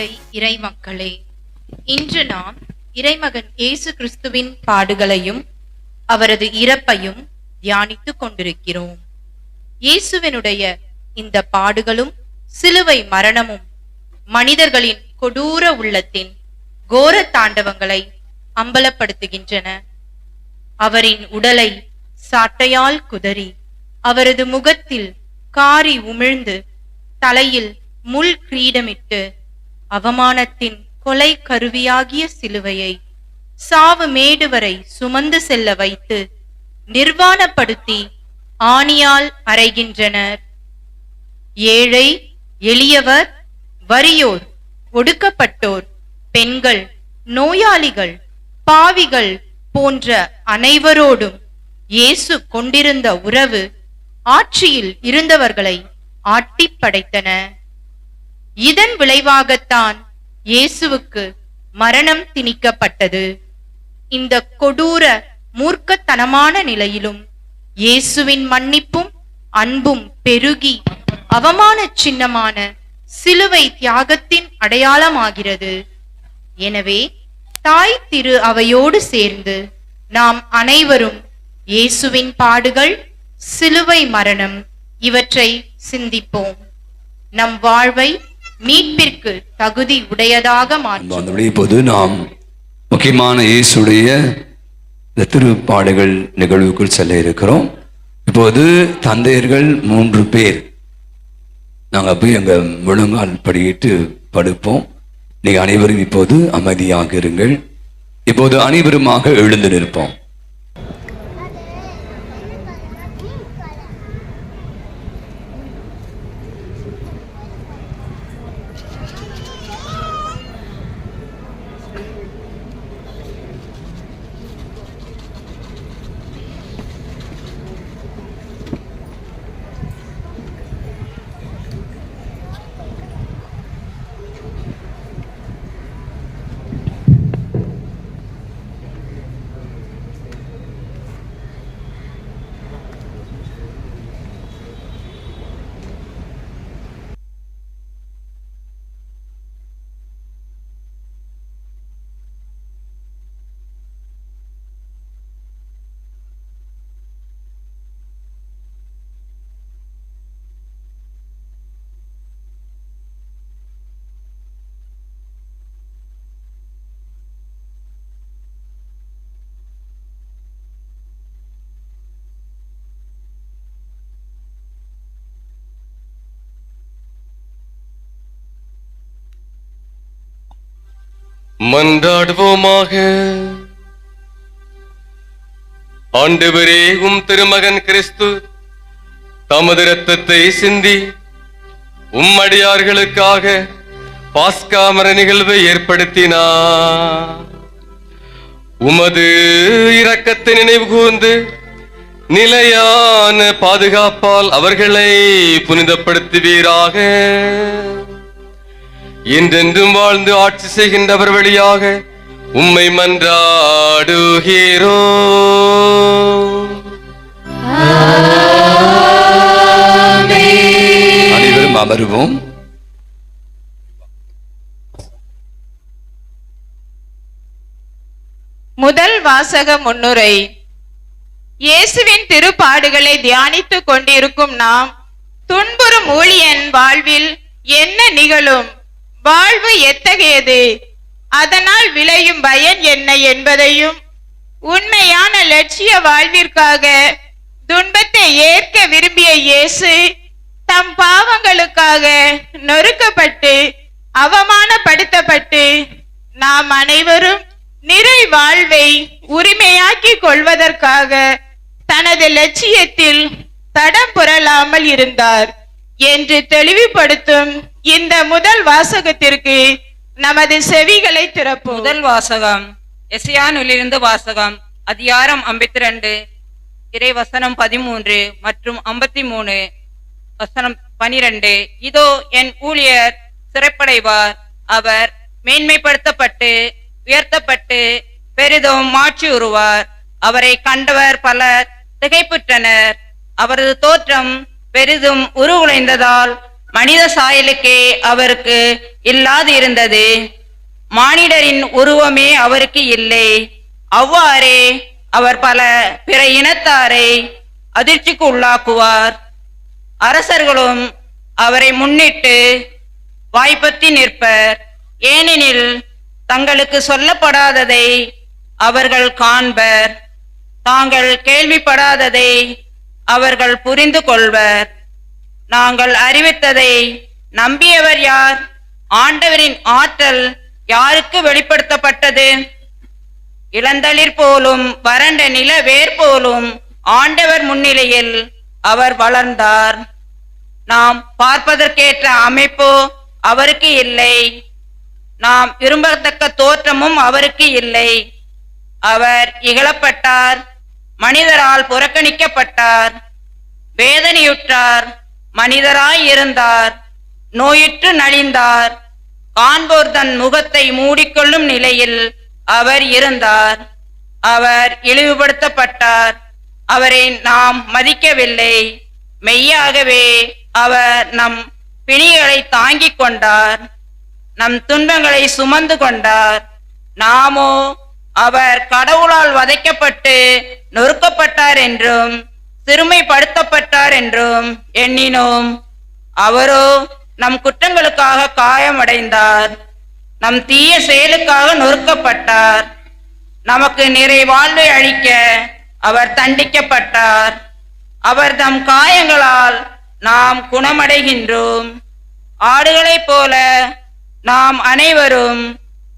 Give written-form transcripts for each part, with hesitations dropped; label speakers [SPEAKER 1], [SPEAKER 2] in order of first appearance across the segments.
[SPEAKER 1] வாழ்வை இறைமக்களே, இன்று நாம் இறைமகன் இயேசு கிறிஸ்துவின் பாடுகளையும் அவரது இறப்பையும் தியானித்துக் கொண்டிருக்கிறோம். இயேசுவினுடைய இந்த பாடுகளும் சிலுவை மரணமும் மனிதர்களின் கொடூர உள்ளத்தின் கோர தாண்டவங்களை அம்பலப்படுத்துகின்றன. அவரின் உடலை சாட்டையால் குதறி, அவரது முகத்தில் காரி உமிழ்ந்து, தலையில் முள் கிரீடமிட்டு, அவமானத்தின் கொலை கருவியாகிய சிலுவையை சாவு மேடு வரை சுமந்து செல்ல வைத்து நிர்வாணப்படுத்தி ஆணியால் அறைகின்றனர். ஏழை, எளியவர், வறியோர், ஒடுக்கப்பட்டோர், பெண்கள், நோயாளிகள், பாவிகள் போன்ற அனைவரோடும் இயேசு கொண்டிருந்த உறவு ஆட்சியில் இருந்தவர்களை ஆட்டி படைத்தன. இதன் விளைவாகத்தான் இயேசுவுக்கு மரணம் திணிக்கப்பட்டது. இந்த கொடூர மூர்க்கத்தனமான நிலையிலும் இயேசுவின் மன்னிப்பும் அன்பும் பெருகி அவமான சின்னமான சிலுவை தியாகத்தின் அடையாளமாகிறது. எனவே தாய் திரு அவையோடு சேர்ந்து நாம் அனைவரும் இயேசுவின் பாடுகள், சிலுவை மரணம் இவற்றை சிந்திப்போம். நம் வாழ்வை மீட்பிற்கு தகுதி உடையதாக மாற்றும்.
[SPEAKER 2] இப்போது நாம் முக்கியமான இயேசுடைய திருப்பாடுகள் நிகழ்வுக்குள் செல்ல இருக்கிறோம். இப்போது தந்தையர்கள் 3 பேர் நாங்கள் போய் அங்கே முழங்கால் படியிட்டு படுப்போம். நீங்க அனைவரும் இப்போது அமைதியாக இருங்கள். இப்போது அனைவருமாக எழுந்து நிற்போம்.
[SPEAKER 3] மன்றாடுவோமாக. ஆண்டவரே, உம் திருமகன் கிறிஸ்து தமது இரத்தத்தை சிந்தி உம்மடியார்களுக்காக பாஸ்கா மர நிகழ்வை ஏற்படுத்தினார். உமது இரக்கத்தை நினைவு கூர்ந்து நிலையான பாதுகாப்பால் அவர்களை புனிதப்படுத்துவீராக. என்றென்றும் வாழ்ந்து ஆட்சி செய்கின்றவர் வழியாக உம்மை மன்றாடுகிறோ.
[SPEAKER 2] அனைவரும் அமருவோம்.
[SPEAKER 4] முதல் வாசக முன்னுரை. இயேசுவின் திருப்பாடுகளை தியானித்துக் கொண்டிருக்கும் நாம் துன்புறும் ஊழியன் வாழ்வில் என்ன நிகழும், வாழ்வு எத்தகையது, அதனால் விளையும் பயன் என்ன என்பதையும், உண்மையான லட்சிய வாழ்விற்காக துன்பத்தை ஏற்க விரும்பிய இயேசு தம் பாவங்களுக்காக நொறுக்கப்பட்டு அவமானப்படுத்தப்பட்டு நாம் அனைவரும் நிறை வாழ்வை உரிமையாக்கி கொள்வதற்காக தனது லட்சியத்தில் தடம் புரளாமல் இருந்தார் என்று தெளிவுபடுத்தும் இந்த முதல் வாசகத்திற்கு நமது செவிகளை திறப்போம்.
[SPEAKER 5] முதல் வாசகம் எசையா நூலிலிருந்து வாசகம். அதிகாரம் 52 இறை வசனம் 13 மற்றும் 53 வசனம் 12. இதோ என் ஊழியர் சிறைப்படைவார், அவர் மேன்மைப்படுத்தப்பட்டு உயர்த்தப்பட்டு பெரிதும் மாட்சி உறுவார். அவரை கண்டவர் பலர் திகைப்புற்றனர். அவரது தோற்றம் பெரிதும் உருகுலைந்ததால் மனித சாயலுக்கே அவருக்கு இல்லாதிருந்தது. மானிடரின் உருவமே அவருக்கு இல்லை. அவ்வாறே அவர் பல பிற இனத்தாரை அதிர்ச்சிக்கு உள்ளாக்குவார். அரசர்களும் அவரை முன்னிட்டு வாய்ப்பற்றி நிற்பர். ஏனெனில் தங்களுக்கு சொல்லப்படாததை அவர்கள் காண்பர், தாங்கள் கேள்விப்படாததை அவர்கள் புரிந்து கொள்வர். நாங்கள் அறிவித்ததை நம்பியவர் யார்? ஆண்டவரின் ஆற்றல் யாருக்கு வெளிப்படுத்தப்பட்டது? இளந்தளிர் போலும் வறண்ட நில வேர் போலும் ஆண்டவர் முன்னிலையில் அவர் வளர்ந்தார். நாம் பார்ப்பதற்கேற்ற அமைப்போ அவருக்கு இல்லை, நாம் விரும்பத்தக்க தோற்றமும் அவருக்கு இல்லை. அவர் இகழப்பட்டார், மனிதரால் புறக்கணிக்கப்பட்டார், வேதனையுற்றார், மனிதராய் இருந்தார், நோயுற்று நலிந்தார், காண்போர் தன் முகத்தை மூடிக்கொள்ளும் நிலையில் அவர் இருந்தார். அவர் இழிவுபடுத்தப்பட்டார், அவரை நாம் மதிக்கவில்லை. மெய்யாகவே அவர் நம் பிணிகளை தாங்கிக் கொண்டார், நம் துன்பங்களை சுமந்து கொண்டார். நாமோ அவர் கடவுளால் வதைக்கப்பட்டு நொறுக்கப்பட்டார் என்றும் சிறுமைப்படுத்தப்பட்டார் என்றும் எண்ணினோம். அவரோ நம் குற்றங்களுக்காக காயமடைந்தார், நம் தீய செயலுக்காக நொறுக்கப்பட்டார். நமக்கு நிறை வாழ்வை அளிக்க அவர் தண்டிக்கப்பட்டார். அவர் தம் காயங்களால் நாம் குணமடைகின்றோம். ஆடுகளைப் போல நாம் அனைவரும்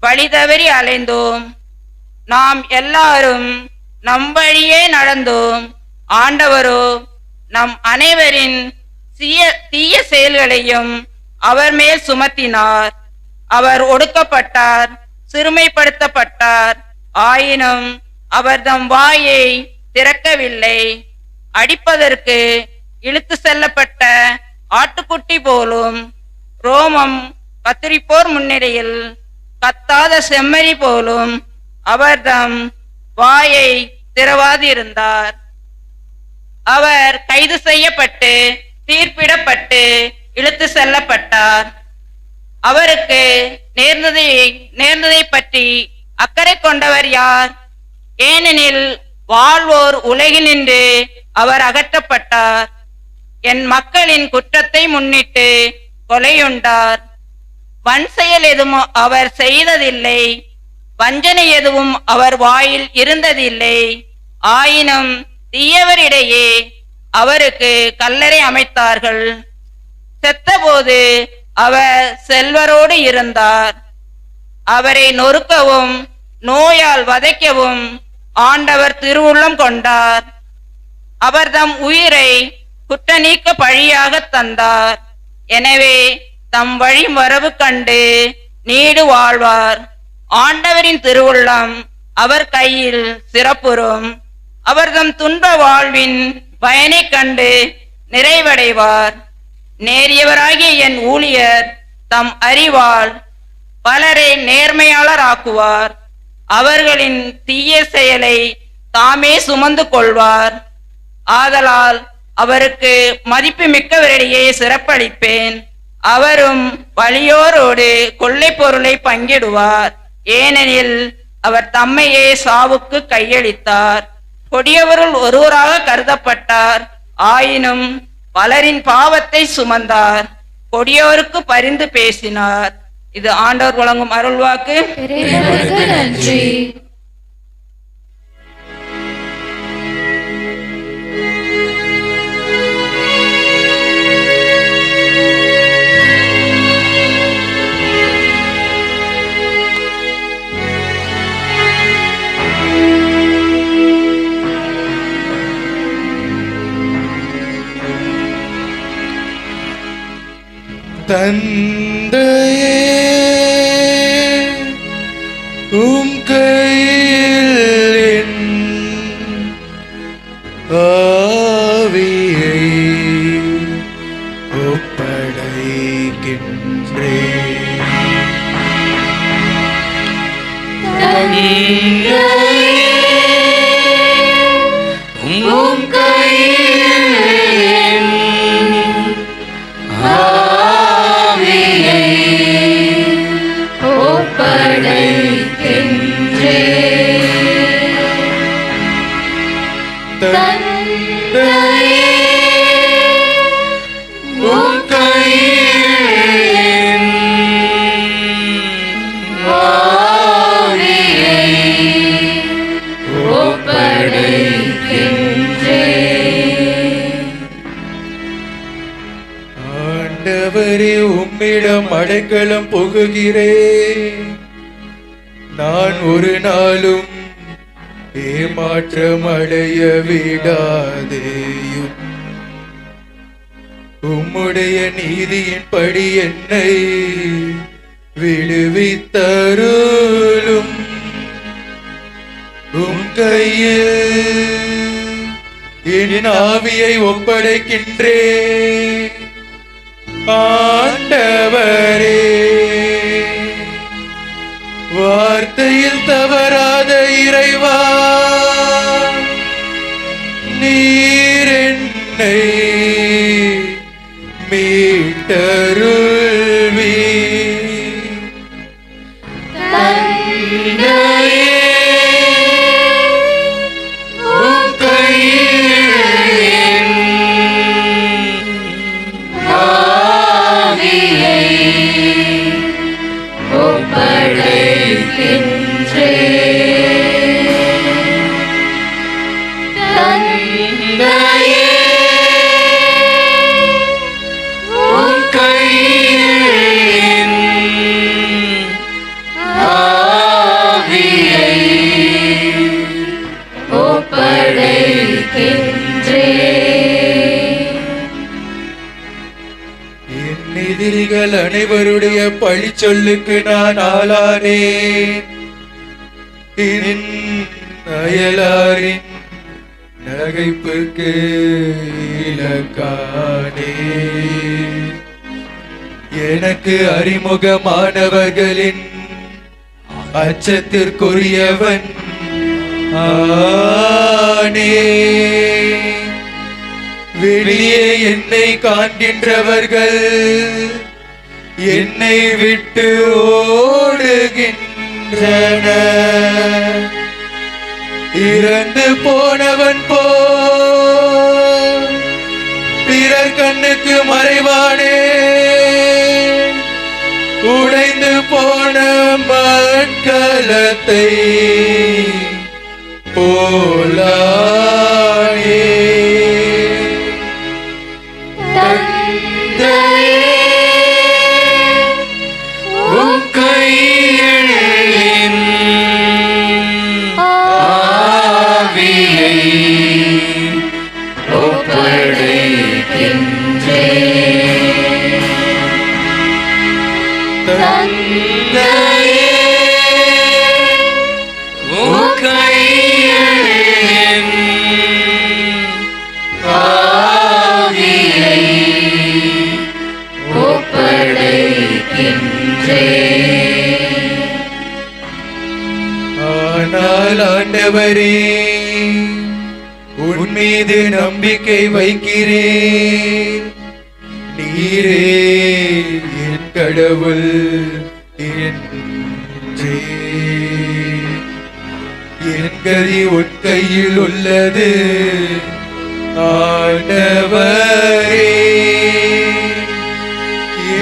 [SPEAKER 5] வழி தவறி அலைந்தோம். நாம் எல்லாரும் நம் வழியே நடந்தோம். ஆண்டவரோ நம் அனைவரின் தீய செயல்களையும் அவர் மேல் சுமத்தினார். அவர் ஒடுக்கப்பட்டார், சிறுமைப்படுத்தப்பட்டார். ஆயினும் அவர் தம் வாயை திறக்கவில்லை. அடிப்பதற்கு இழுத்து செல்லப்பட்ட ஆட்டுக்குட்டி போலும், ரோமம் கத்திரிப்போர் முன்னிலையில் கத்தாத செம்மறி போலும் அவர் தம் வாயை திறவாதிருந்தார். அவர் கைது செய்யப்பட்டு தீர்ப்பிடப்பட்டு இழுத்து செல்லப்பட்டார். அவருக்கு நேர்ந்ததை பற்றி அக்கறை கொண்டவர் யார்? ஏனெனில் வாழ்வோர் உலகினின்று அவர் அகற்றப்பட்டார். என் மக்களின் குற்றத்தை முன்னிட்டு கொலையுண்டார். வன் செயல் எதுவும் அவர் செய்ததில்லை, வஞ்சனை எதுவும் அவர் வாயில் இருந்ததில்லை. ஆயினும் தீயவரிடையே அவருக்கு கல்லறை அமைத்தார்கள். செத்தபோது அவர் செல்வரோடு இருந்தார். அவரை நொறுக்கவும் நோயால் வதைக்கவும் ஆண்டவர் திருவுள்ளம் கொண்டார். அவர் தம் உயிரை குற்ற நீக்க பழியாக தந்தார். எனவே தம் வழி வரவு கண்டு நீடு வாழ்வார். ஆண்டவரின் திருவுள்ளம் அவர் கையில் சிறப்புறும். அவர் தம் துன்ப வாழ்வின் பயனை கண்டு நிறைவடைவார். நேரியவராகிய என் ஊழியர் தம் அறிவால் பலரை நேர்மையாளராக்குவார். அவர்களின் தீய செயலை தாமே சுமந்து கொள்வார். ஆதலால் அவருக்கு மதிப்பு மிக்கவரிடையே சிறப்பளிப்பேன். அவரும் வலியோரோடு கொள்ளை பொருளை பங்கிடுவார். ஏனெனில் அவர் தம்மையே சாவுக்கு கையளித்தார். கொடியவருள் ஒருவராக கருதப்பட்டார். ஆயினும் பலரின் பாவத்தை சுமந்தார். கொடியவருக்கு பரிந்து பேசினார். இது ஆண்டவர் வழங்கும் அருள்வாக்கு.
[SPEAKER 6] நன்றி.
[SPEAKER 7] தந்தையே, உம் கையில் என் ஆவியை ஒப்படைக்கின்றேன்.
[SPEAKER 6] உம் கையில் என் ஆவியை
[SPEAKER 7] ஆண்டவரே உம்மிடம் அடைக்கலம் புகுகிறேன். நான் ஒரு நாளும் ஏமாற்றம் அடைய விடாதேயும். உம்முடைய நீதியின்படி என்னை விடுவித்தருளும். உம் கையில் என் ஆவியை ஒப்படைக்கின்றேன். ஆண்டவரே, வார்த்தையில் தவறாத இறைவா, நீர் என்னை மீட்டருள்வீர். தந்தையே, உம் கையில் என் ஆவியை தந்தையே, உம் கையில் என் ஆவியை என் எதிரிகள் அனைவருடைய பழி சொல்லுக்கு நான் ஆளானேன். என் அயலாரின் நகைப்புக்கு இலக்கானே. எனக்கு அறிமுகமானவர்களின் அச்சத்திற்குரியவன் ஆனே. வெளியே என்னை காண்கின்றவர்கள் என்னை விட்டு ஓடுகின்றனர். இறந்து போனவன் போல் பிறர் கண்ணுக்கு மறைவானே. உடைந்து போன மண்கலத்தை போலானே. தந்தையே, உம் கையில் என் ஆவியை ஒப்படைக்கின்றேன். தந்தையே, உம் கையில் என் ஆவியை ஒப்படைக்கின்றேன். ஆனால் ஆண்டவரே, உன் மீது நம்பிக்கை வைக்கிறேன். நீரே என் கடவுள் என்றேன். என் கதி உன் கையில் உள்ளது ஆண்டவரே.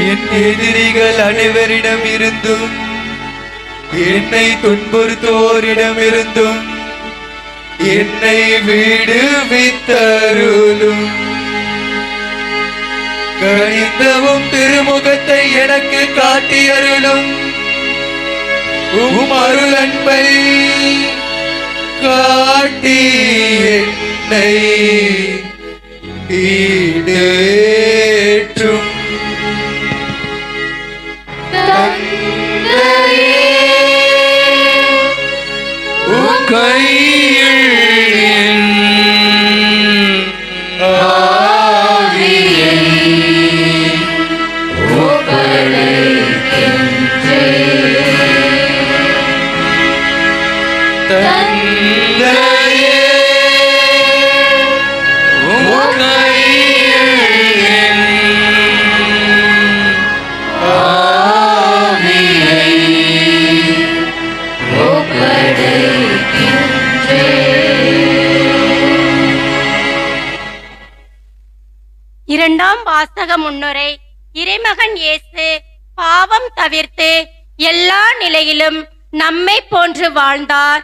[SPEAKER 7] என் எதிரிகள் அனைவரிடம் இருந்தும் என்னை துன்புறுத்தோரிடமிருந்தும் என்னை விடுவித்தருளும். கனிந்தவும் திருமுகத்தை எனக்கு காட்டியருளும். உம் அருள் அன்பை காட்டி என்னை ஈடேற்றும். தந்தையே, உம் கையில் என் ஆவியை ஒப்படைக்கின்றேன். தந்தையே, உம் கையில் என் ஆவியை
[SPEAKER 8] இரண்டாம் வாசக முன்னுரை. இறைமகன் இயேசு பாவம் தவிர்த்து எல்லா நிலையிலும் நம்மை போன்று வாழ்ந்தார்.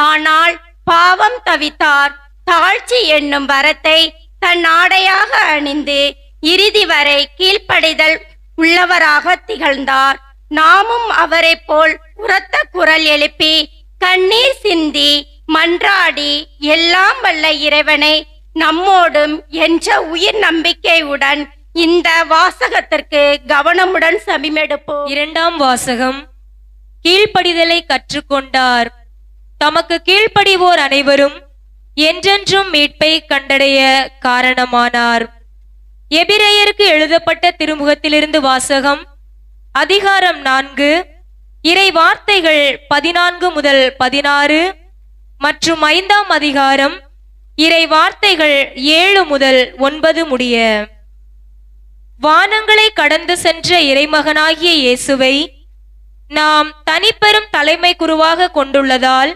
[SPEAKER 8] ஆனால் பாவம் தவித்தார். தாழ்ச்சி என்னும் வரத்தை தன் ஆடையாக அணிந்து இறுதி வரை கீழ்ப்படிதல் உள்ளவராக திகழ்ந்தார். நாமும் அவரை போல் உரத்த குரல் எழுப்பி கண்ணீர் சிந்தி மன்றாடி எல்லாம் வல்ல இறைவனை நம்மோடும் என்ற உயிர் நம்பிக்கையுடன் இந்த வாசகத்திற்கு கவனமுடன் செவிமெடுப்போம்.
[SPEAKER 9] இரண்டாம் வாசகம். கீழ்ப்படிதலை கற்றுக்கொண்டார். தமக்கு கீழ்ப்படிவோர் அனைவரும் என்றென்றும் மீட்பை கண்டடைய காரணமானார். எபிரேயருக்கு எழுதப்பட்ட திருமுகத்திலிருந்து வாசகம். அதிகாரம் 4, இறை வார்த்தைகள் 14 முதல் 16 மற்றும் 5ஆம் அதிகாரம் இறை வார்த்தைகள் 7 முதல் 9 முடிய. வானங்களை கடந்து சென்ற இறைமகனாகிய இயேசுவை நாம் தனிப்பெரும் தலைமை குருவாக கொண்டுள்ளதால்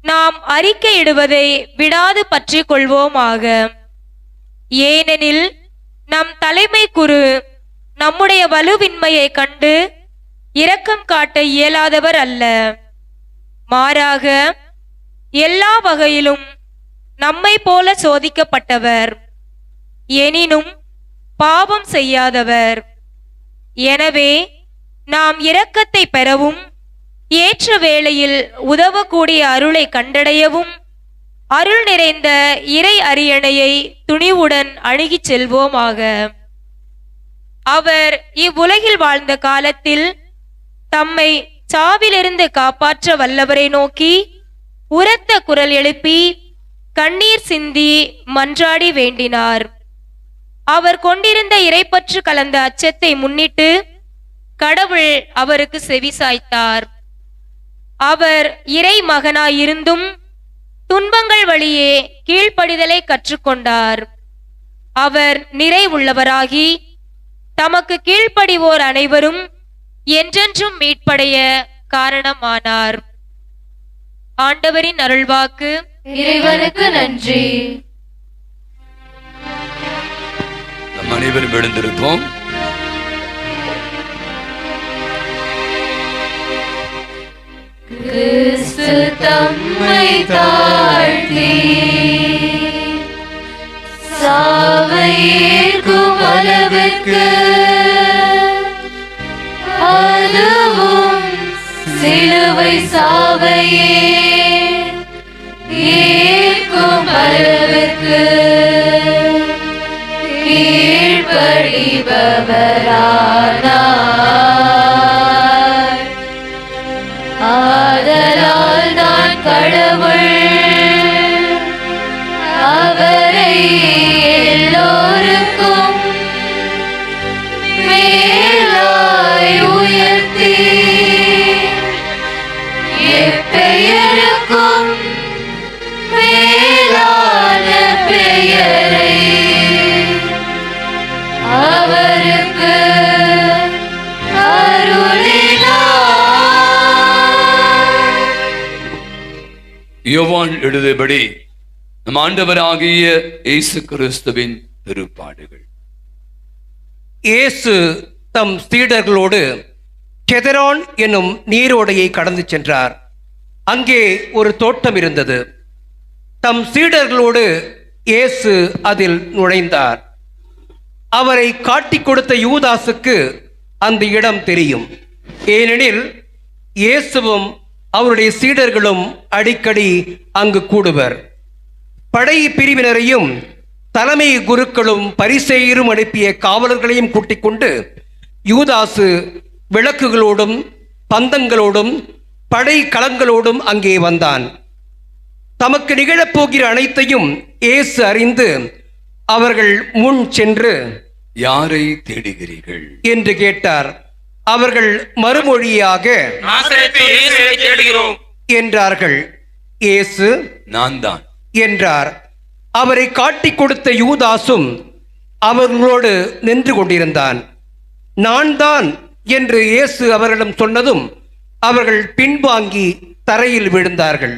[SPEAKER 9] நாம் அறிக்கையிடுவதை விடாது பற்றி கொள்வோமாக. ஏனெனில் நம் தலைமை குரு நம்முடைய வலுவின்மையை கண்டு இரக்கம் காட்ட இயலாதவர் அல்ல. மாறாக எல்லா வகையிலும் நம்மை போல சோதிக்கப்பட்டவர், எனினும் பாவம் செய்யாதவர். எனவே நாம் இரக்கத்தை பெறவும் ஏற்ற வேளையில் உதவக்கூடிய அருளை கண்டடையவும் அருள் நிறைந்த இறை அரியணையை துணிவுடன் அணுகிச் செல்வோமாக. அவர் இவ்வுலகில் வாழ்ந்த காலத்தில் தம்மை சாவிலிருந்து காப்பாற்ற வல்லவரை நோக்கி உரத்த குரல் எழுப்பி கண்ணீர் சிந்தி மன்றாடி வேண்டினார். அவர் கொண்டிருந்த இறைப்பற்று கலந்த அச்சத்தை முன்னிட்டு கடவுள் அவருக்கு செவிசாய்த்தார். அவர் இறை மகனாயிருந்தும் துன்பங்கள் வழியே கீழ்ப்படிதலை கற்றுக்கொண்டார். அவர் நிறைவுள்ளவராகி தமக்கு கீழ்ப்படிவோர் அனைவரும் என்றென்றும் மீட்படைய காரணமானார். ஆண்டவரின் அருள்வாக்கு.
[SPEAKER 6] இறைவனுக்கு நன்றி.
[SPEAKER 2] நம் அனைவரும் எழுந்திருப்போம்.
[SPEAKER 6] கிறிஸ்து தம்மை தாழ்த்தி சாவை ஏற்கும் அளவிற்கு, அதுவும் சிலுவை சாவையே ஏற்கும் அளவிற்கு கீழ்ப்படிபவரானார். ஆதலால் நான் கடவுள் அவரை எல்லோருக்கும் மேலாய் உயர்த்தி எப்பெயருக்கும் மேலான பெயரை அவருக்கு
[SPEAKER 2] யோவான் எழுதியபடி நம் ஆண்டவராகிய இயேசு கிறிஸ்துவின் திருப்பாடுகள்.
[SPEAKER 10] இயேசு தம் சீடர்களோடு கெதரான் என்னும் நீரோடையை கடந்து சென்றார். அங்கே ஒரு தோட்டம் இருந்தது. தம் சீடர்களோடு இயேசு அதில் நுழைந்தார். அவரை காட்டிக் கொடுத்த யூதாசுக்கு அந்த இடம் தெரியும். ஏனெனில் இயேசுவும் அவருடைய சீடர்களும் அடிக்கடி அங்கு கூடுவர். படை பிரிவினரையும் தலைமை குருக்களும் பரிசேயரும் அனுப்பிய காவலர்களையும் கூட்டிக் கொண்டு யூதாசு விளக்குகளோடும் பந்தங்களோடும் படை களங்களோடும் அங்கே வந்தான். தமக்கு நிகழப்போகிற அனைத்தையும் இயேசு அறிந்து அவர்கள் முன் சென்று,
[SPEAKER 2] யாரை தேடுகிறீர்கள்
[SPEAKER 10] என்று கேட்டார். அவர்கள் மறுமொழியாக,
[SPEAKER 3] தேடுகிறோம்
[SPEAKER 10] என்றார்கள். இயேசு,
[SPEAKER 2] நான் தான்
[SPEAKER 10] என்றார். அவரை காட்டிக் கொடுத்த யூதாசும் அவர்களோடு நின்று கொண்டிருந்தான். நான் தான் என்று இயேசு அவர்களிடம் சொன்னதும் அவர்கள் பின்வாங்கி தரையில் விழுந்தார்கள்.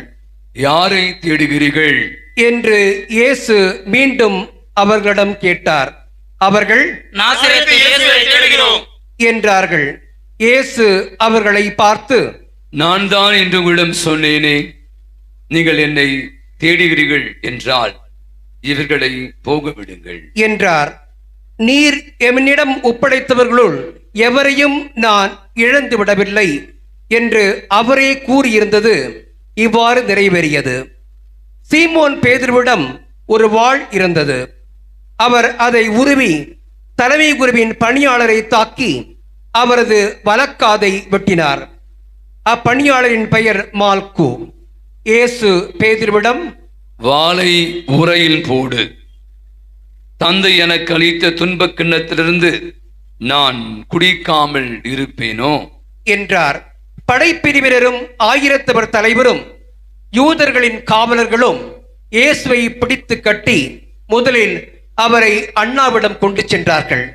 [SPEAKER 2] யாரை தேடுகிறீர்கள்
[SPEAKER 10] என்று இயேசு மீண்டும் அவர்களிடம் கேட்டார். அவர்கள்
[SPEAKER 3] நாசரேத்து இயேசுவை தேடுகிறோம்
[SPEAKER 10] என்றார்கள். இயேசு அவர்களை பார்த்து,
[SPEAKER 2] நான் தான் என்று உங்களிடம் சொன்னேனே, நீங்கள் என்னை தேடுகிறீர்கள் என்றால் இவர்களை போக விடுங்கள்
[SPEAKER 10] என்றார். நீர் என்னிடம் ஒப்படைத்தவர்களுள் எவரையும் நான் இழந்து விடவில்லை என்று அவரே கூறியிருந்தது இவ்வாறு நிறைவேறியது. சீமோன் பேதுருவிடம் ஒரு வாள் இருந்தது. அவர் அதை உருவி தலைமை குருவின் பணியாளரை தாக்கி அவரது வலக்காதை வெட்டினார். அப்பணியாளரின் பெயர் மால்கு. இயேசு பேதுருவிடம்,
[SPEAKER 2] வாளை உரையில் போடு. தந்தை எனக்கு அளித்த துன்பக் கிண்ணத்திலிருந்து நான் குடிக்காமல் இருப்பேனோ
[SPEAKER 10] என்றார். படைப்பிரிவினரும் ஆயிரத்தவர் தலைவரும் யூதர்களின் காவலர்களும் இயேசுவை பிடித்து கட்டி முதலில் அவரை அண்ணாவிடம் கொண்டு சென்றார்கள்.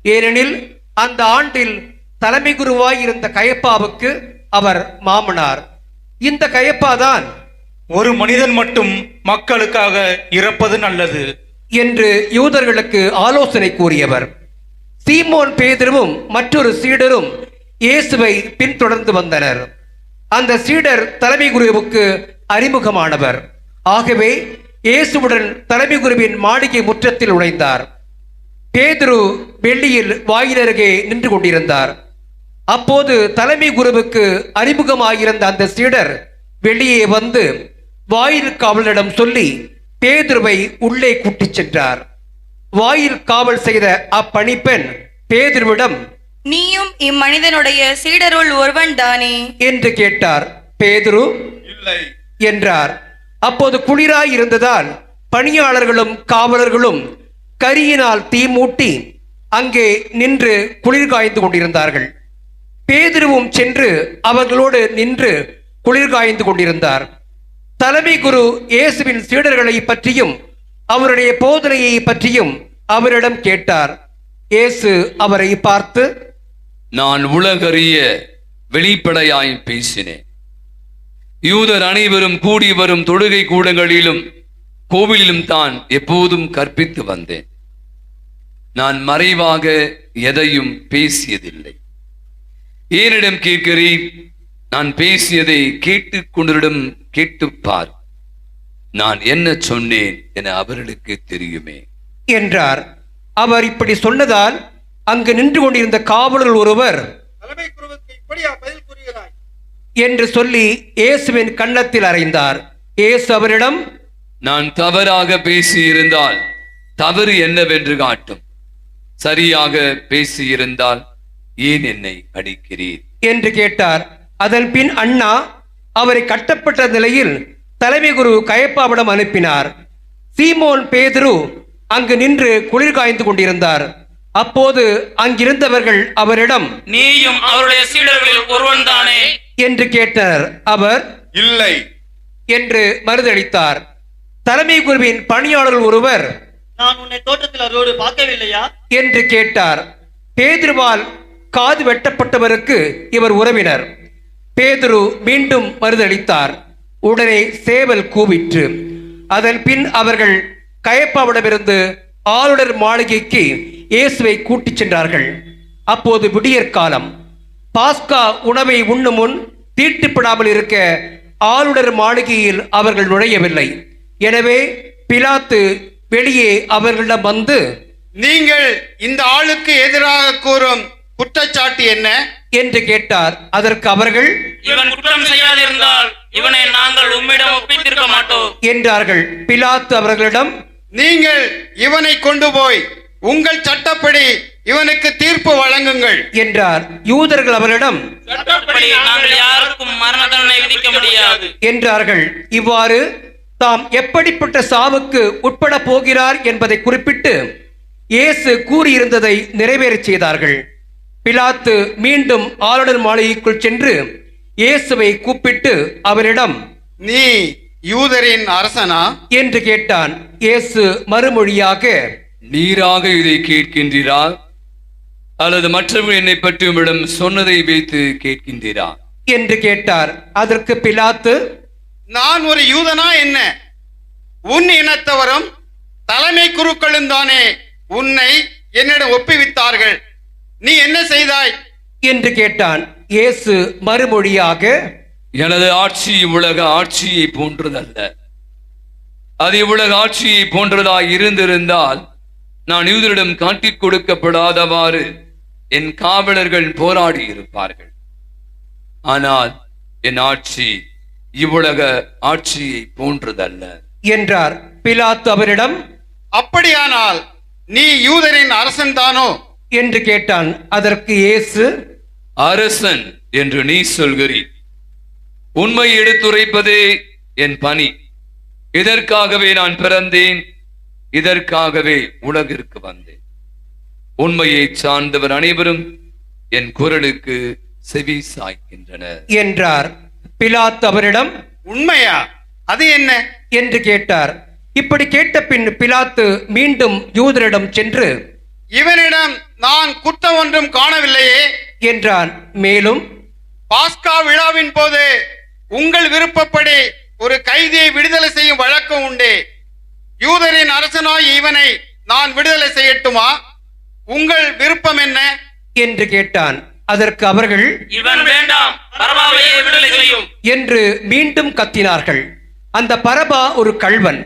[SPEAKER 10] ஏனெனில் அந்த ஆண்டில் தலைமை குருவாய் இருந்த கயப்பாவுக்கு அவர் மாமனார். இந்த கயப்பாதான்
[SPEAKER 11] ஒரு மனிதன் மட்டும் மக்களுக்காக இறப்பது நல்லது
[SPEAKER 10] என்று யூதர்களுக்கு ஆலோசனை கூறியவர். சீமோன் பேதுருவும் மற்றொரு சீடரும் இயேசுவை பின்தொடர்ந்து வந்தனர். அந்த சீடர் தலைமை குருவுக்கு அறிமுகமானவர். ஆகவே இயேசுவுடன் தலைமை குருவின் மாளிகை முற்றத்தில் நுழைந்தார். பேதுரு வெள்ளியில் வாயிலருகே நின்று கொண்டிருந்தார். அப்போது தலைமை குருவுக்கு அறிமுகமாயிருந்த அந்த சீடர் வெளியே வந்து வாயில் காவலரிடம் சொல்லி பேதுருவை உள்ளே கூட்டிச் சென்றார். வாயில் காவல் செய்த அப்பணிப்பெண் பேதுருவிடம்,
[SPEAKER 12] நீயும் இம்மனிதனுடைய சீடருள் ஒருவன் தானே
[SPEAKER 10] என்று கேட்டார். பேதுரு
[SPEAKER 11] இல்லை
[SPEAKER 10] என்றார். அப்போது குளிராய் இருந்ததால் பணியாளர்களும் காவலர்களும் கரியினால் தீ மூட்டி அங்கே நின்று குளிர் காய்ந்து கொண்டிருந்தார்கள். பேதுருவும் சென்று அவர்களோடு நின்று குளிர் காய்ந்து கொண்டிருந்தார். தலைமை குரு இயேசுவின் சீடர்களை பற்றியும் அவருடைய போதனையை பற்றியும் அவரிடம் கேட்டார். இயேசு அவரை பார்த்து,
[SPEAKER 2] நான் உலகறிய வெளிப்படையாய் பேசினேன். யூதர் அனைவரும் கூடி வரும் தொழுகை கூடங்களிலும் கோவிலிலும் தான் எப்போதும் கற்பித்து வந்தேன். நான் மறைவாக எதையும் பேசியதில்லை. ஏனிடம் கேட்கிறீர்? நான் பேசியதை கேட்டுக்கொண்டரிடம் கேட்டுப்பார். நான் என்ன சொன்னேன் என அவர்களுக்கு தெரியுமே
[SPEAKER 10] என்றார். அவர் இப்படி சொன்னதால் அங்கு நின்று கொண்டிருந்த காவலர்கள் ஒருவர்,
[SPEAKER 11] தலைமை குருவுக்கு இப்படியா பதில் கூறுகிறாய்
[SPEAKER 10] என்று சொல்லி இயேசுவின் கன்னத்தில் அறைந்தார். இயேசு அவரிடம்,
[SPEAKER 2] நான் தவறாக பேசியிருந்தால் தவறு என்னவென்று காட்டும். சரியாக பேசியிருந்தால் ஏன் என்னை அடிக்கிறீர்
[SPEAKER 10] என்று கேட்டார். அதன் பின் அண்ணா அவரை கட்டப்பட்ட நிலையில் தலைமை குரு கயப்பாவிடம் அனுப்பினார். சீமோன் பேதுரு அங்கு நின்று குளிர் காய்ந்து கொண்டிருந்தார். அப்போது அங்கிருந்தவர்கள் அவரிடம்,
[SPEAKER 5] நீயும் அவருடைய சீடர்களில் ஒருவன் தானே
[SPEAKER 10] என்று கேட்டனர். அவர்
[SPEAKER 11] இல்லை
[SPEAKER 10] என்று மறுதளித்தார். தலைமை குருவின் பணியாளர் ஒருவர்,
[SPEAKER 13] நான் உன்னை தோட்டத்தில் அதோடு பார்க்கவில்லையா
[SPEAKER 10] என்று கேட்டார். பேதுருவால் காது வெட்டப்பட்டவருக்கு இவர் உறவினர். பேதுரு மீண்டும் மறுதளித்தார். உடனே சேவல் கூவிற்று. அதன் பின் அவர்கள் கயப்பாவிடமிருந்து ஆளுநர் மாளிகைக்கு இயேசுவை கூட்டிச் சென்றார்கள். அப்போது விடியற்காலம். பாஸ்கா உணவை உண்ணும் முன் தீட்டுப்படாமல் இருக்க ஆளுநர் மாளிகையில் அவர்கள் நுழையவில்லை. எனவே பிலாத்து வெளியே அவர்களிடம் வந்து,
[SPEAKER 11] நீங்கள் இந்த ஆளுக்கு எதிராக கூறும் குற்றச்சாட்டு என்ன
[SPEAKER 10] என்று கேட்டார். அதற்கு அவர்கள்,
[SPEAKER 5] இவன் குற்றம் செய்யாதிருந்தால் இவனை நாங்கள் உம்மிடம் ஒப்பித்திருக்க மாட்டோம்
[SPEAKER 10] என்றார்கள். பிலாத்து அவர்களிடம்,
[SPEAKER 11] நீங்கள் இவனை கொண்டு போய் உங்கள் சட்டப்படி இவனுக்கு தீர்ப்பு வழங்குங்கள்
[SPEAKER 10] என்றார். யூதர்கள் அவரிடம்,
[SPEAKER 5] சட்டப்படி நாங்கள் யாருக்கும் மரண தண்டனை விதிக்க முடியாது
[SPEAKER 10] என்றார்கள். இவ்வாறு தாம் எப்படிப்பட்ட சாவுக்கு உட்பட போகிறார் என்பதை குறிப்பிட்டு இயேசு கூறியிருந்ததை நிறைவேறச் செய்தார்கள். பிலாத்து மீண்டும் ஆளுநர் மாளிகைக்குள் சென்று இயேசுவை கூப்பிட்டு அவரிடம்,
[SPEAKER 11] நீ யூதரின் அரசனா
[SPEAKER 10] என்று கேட்டான். இயேசு மறுமொழியாக,
[SPEAKER 2] நீராக இதை கேட்கின்றீரா அல்லது மற்றவர்கள் என்னை பற்றி உம்மிடம் சொன்னதை வைத்து கேட்கின்றீரா
[SPEAKER 10] என்று கேட்டார். அதற்கு பிலாத்து,
[SPEAKER 11] நான் ஒரு யூதனா என்ன? உன் இனத்தவரும் தலைமை குருக்களும் தானே உன்னை என்னிடம் ஒப்புவித்தார்கள். நீ என்ன செய்தாய்
[SPEAKER 10] என்று கேட்டான். இயேசு மறுமொழியாக,
[SPEAKER 2] எனது ஆட்சி உலக ஆட்சியை போன்றதல்ல. அது உலக ஆட்சியை போன்றதாய் இருந்திருந்தால் நான் யூதரிடம் காட்டிக் கொடுக்கப்படாதவாறு என் காவலர்கள் போராடி இருப்பார்கள். ஆனால் என் ஆட்சி இவ்வுலக ஆட்சியை போன்றதல்ல
[SPEAKER 10] என்றார். பிலாத்து அவரிடம்,
[SPEAKER 11] அப்படியானால் நீ யூதரின் அரசன் தானோ
[SPEAKER 10] என்று கேட்டான். அதற்கு இயேசு,
[SPEAKER 2] அரசன் என்று நீ சொல்கிறீர். உண்மை எடுத்துரைப்பதே என் பணி. இதற்காகவே நான் பிறந்தேன், இதற்காகவே உலகிற்கு வந்தேன். உண்மையை சார்ந்தவர் அனைவரும் என் குரலுக்கு செவி சாய்க்கின்றனர்
[SPEAKER 10] என்றார். பிலாத்து அவரிடம்,
[SPEAKER 11] உண்மையா? அது என்ன
[SPEAKER 10] என்று கேட்டார். இப்படி கேட்ட பின் பிலாத்து மீண்டும் யூதரிடம் சென்று,
[SPEAKER 11] இவனிடம் நான் குற்றம் ஒன்றும் காணவில்லையே
[SPEAKER 10] என்றான். மேலும்,
[SPEAKER 11] பாஸ்கா விழாவின் போது உங்கள் விருப்பப்படி ஒரு கைதியை விடுதலை செய்யும் வழக்கம் உண்டே. யூதரின் அரசனாய் இவனை நான் விடுதலை செய்யட்டுமா? உங்கள் விருப்பம் என்ன
[SPEAKER 10] என்று கேட்டான். அதற்கு அவர்கள்,
[SPEAKER 5] இவன் வேண்டாம், பரபாவையே விடுதலை செய்யும்
[SPEAKER 10] என்று மீண்டும் கத்தினார்கள். அந்த பரபா ஒரு கள்வன்.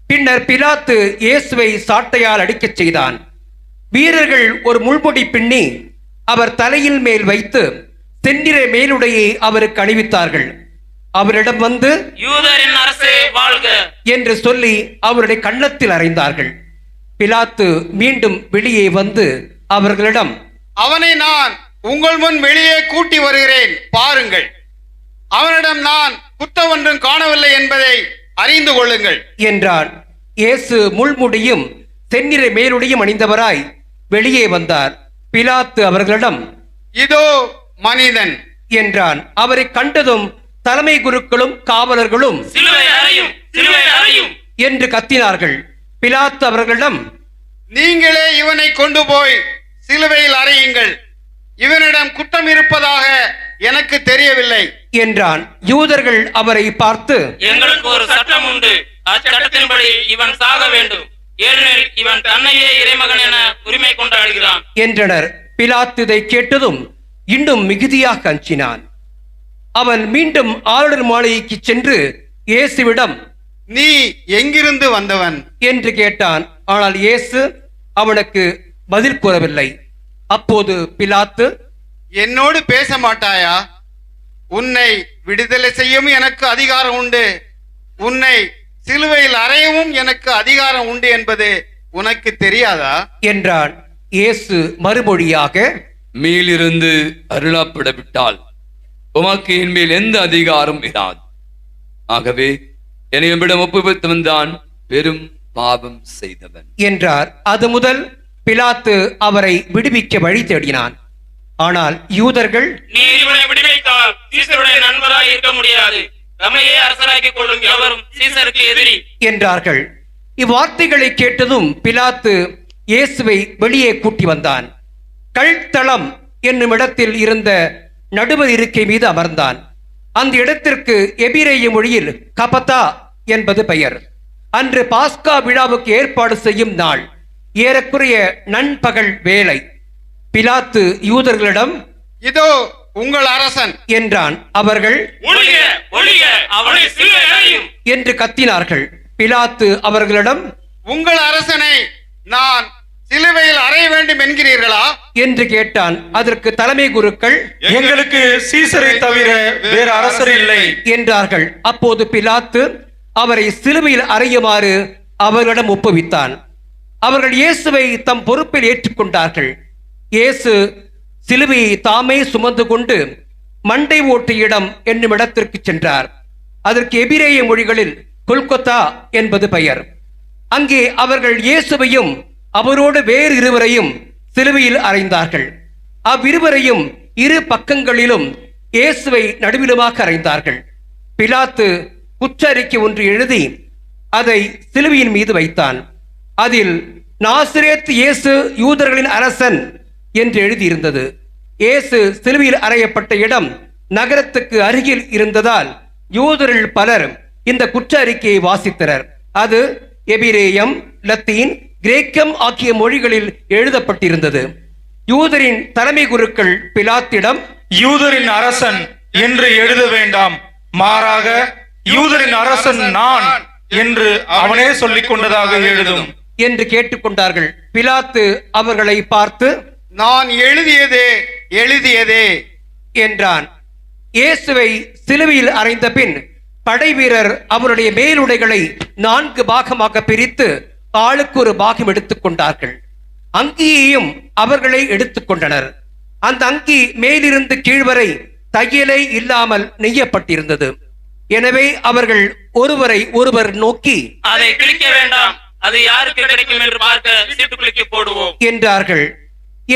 [SPEAKER 10] பின்னர் பிலாத்து இயேசுவை சாட்டையால் அடிக்கச் செய்தான். வீரர்கள் ஒரு முள்முடி பின்னி அவர் தலையில் மேல் வைத்து செந்நிற மேலுடையை அவருக்கு அணிவித்தார்கள். அவரிடம் வந்து,
[SPEAKER 5] யூதரின் அரசே வாழ்க
[SPEAKER 10] என்று சொல்லி அவருடைய கன்னத்தில் அறைந்தார்கள். பிலாத்து மீண்டும் வெளியே வந்து அவர்களிடம்,
[SPEAKER 11] அவனை நான் உங்கள் முன் வெளியே கூட்டி வருகிறேன், பாருங்கள். அவனிடம் நான் குற்றம் ஒன்றும் காணவில்லை என்பதை அறிந்து கொள்ளுங்கள்
[SPEAKER 10] என்றான். இயேசு முள்முடியும் செந்நிற மேலுடையும் அணிந்தவராய் வெளியே வந்தார். பிலாத்து அவர்களிடம்,
[SPEAKER 11] இதோ மனிதன்
[SPEAKER 10] என்றான். அவரை கண்டதும் தலைமை குருக்களும் காவலர்களும்
[SPEAKER 5] சிலுவை அறையும், சிலுவை அறையும்
[SPEAKER 10] என்று கத்தினார்கள். பிலாத்து அவர்களிடம்,
[SPEAKER 11] நீங்களே இவனை கொண்டு போய் சிலுவையில் அறையுங்கள். இவனிடம் குற்றம் இருப்பதாக எனக்கு தெரியவில்லை
[SPEAKER 10] என்றான். யூதர்கள் அவரை பார்த்து,
[SPEAKER 5] எங்களுக்கு ஒரு சட்டம் உண்டு, அச்சட்டத்தின்படி இவன் சாக வேண்டும், ஏனெனில் இவன் தன்னையே இறைமகன் என உரிமை கொண்டாடுகிறான்
[SPEAKER 10] என்றனர். பிலாத்து இதை கேட்டதும் இன்னும் மிகுதியாக அஞ்சினான். அவன் மீண்டும் ஆளுநர் மாளிகைக்கு சென்று இயேசுவிடம்,
[SPEAKER 11] நீ எங்கிருந்து வந்தவன்
[SPEAKER 10] என்று கேட்டான். ஆனால் இயேசு அவனுக்கு பதில் கூறவில்லை. அப்போது பிலாத்து,
[SPEAKER 11] என்னோடு பேச மாட்டாயா? உன்னை விடுதலை செய்யவும் எனக்கு அதிகாரம் உண்டு, உன்னை சிலுவையில் அறையவும் எனக்கு அதிகாரம் உண்டு என்பது உனக்கு தெரியாதா
[SPEAKER 10] என்றான். இயேசு மறுமொழியாக,
[SPEAKER 2] மேலிருந்து அருளப்படவிட்டால் உமக்கு என் மேல் எந்த அதிகாரம் இராது. ஆகவே என்னிடம் ஒப்புவித்தவன் தான் பெரும் பாவம் செய்தவன்
[SPEAKER 10] என்றார். அது முதல் பிலாத்து அவரை விடுவிக்க வழி தேடினான். ஆனால் யூதர்கள்,
[SPEAKER 5] நீர் இவனை விடுவித்தால் சீசருடைய நண்பராய் இருக்க முடியாது, தம்மையே அரசராக்கிக் கொள்ளும் எவரும் சீசருக்கு எதிரி
[SPEAKER 10] என்றார்கள். இவ்வார்த்தைகளை கேட்டதும் பிலாத்து இயேசுவை வெளியே கூட்டி வந்தான். கல்தளம் என்னும் இடத்தில் இருந்த நடுவர் இருக்கை மீது அமர்ந்தான். அந்த இடத்திற்கு எபிரேய மொழியில் கபதா என்பது பெயர். அன்று பாஸ்கா விழாவுக்கு ஏற்பாடு செய்யும் நாள், ஏறக்குறைய நண்பகல் வேளை. பிலாத்து யூதர்களிடம்,
[SPEAKER 11] இதோ உங்கள் அரசன்
[SPEAKER 10] என்றான். அவர்கள்,
[SPEAKER 5] ஒழிக, ஒழிக, அவனை சிலுவையில் அறையும்
[SPEAKER 10] என்று கத்தினார்கள். பிலாத்து அவர்களிடம்,
[SPEAKER 11] உங்கள் அரசனை நான் சிலுவையில் அறைய வேண்டும் என்கிறீர்களா
[SPEAKER 10] என்று கேட்டான். அதற்கு தலைமை குருக்கள்,
[SPEAKER 14] எங்களுக்கு சீசரை தவிர வேறு அரசர் இல்லை
[SPEAKER 10] என்றார்கள். அப்போது பிலாத்து அவரை சிலுவையில் அறையுமாறு அவர்களிடம் ஒப்புவித்தான். அவர்கள் இயேசுவை தம் பொறுப்பில் ஏற்றுக்கொண்டார்கள். இயேசு சிலுவையை தாமே சுமந்து கொண்டு மண்டை ஓட்டு இடம் என்னும் இடத்திற்கு சென்றார். அதற்கு எபிரேய மொழிகளில் கொல்கொத்தா என்பது பெயர். அங்கே அவர்கள் இயேசுவையும் அவரோடு வேறு இருவரையும் சிலுவையில் அறைந்தார்கள். அவ்விருவரையும் இரு பக்கங்களிலும் இயேசுவை நடுவிலுமாக அறைந்தார்கள். பிலாத்து குற்றறிக்கை ஒன்று எழுதி அதை சிலுவையின் மீது வைத்தான். அதில் நாசரேத் இயேசு யூதர்களின் அரசன் என்று எழுதியிருந்தது. இயேசு சிலுவையில் அறையப்பட்ட இடம் நகரத்துக்கு அருகில் இருந்ததால் யூதரில் பலர் இந்த குற்ற அறிக்கையை வாசித்தனர். அது எபிரேயம், லத்தீன், கிரேக்கம் ஆகிய மொழிகளில் எழுதப்பட்டிருந்தது. யூதரின் தலைமை குருக்கள் பிலாத்திடம்,
[SPEAKER 14] யூதரின் அரசன் என்று எழுத வேண்டாம், மாறாக யூதரின் அரசன் நான் என்று அவனே சொல்லிக் கொண்டதாக எழுதும்
[SPEAKER 10] என்று கேட்டுக்கொண்டார்கள். பிலாத்து அவர்களை பார்த்து,
[SPEAKER 11] நான் எழுதியதே
[SPEAKER 10] என்றான். இயேசுவை சிலுவையில் அறைந்த பின் படைவீரர் அவருடைய மேலுடைகளை 4 பாகமாக பிரித்து ஆளுக்கு ஒரு பாகம் எடுத்துக்கொண்டார்கள். அங்கியையும் அவர்களை எடுத்துக்கொண்டனர். அந்த அங்கி மேலிருந்து கீழ்வரை தையலை இல்லாமல் நெய்யப்பட்டிருந்தது. எனவே அவர்கள் ஒருவரை ஒருவர் நோக்கி,
[SPEAKER 5] அதை கிழிக்க வேண்டாம், அது யாருக்கு கிடைக்கும் என்று பார்க்க சீட்டு குலுக்கி போடுவோம்
[SPEAKER 10] என்றார்கள்.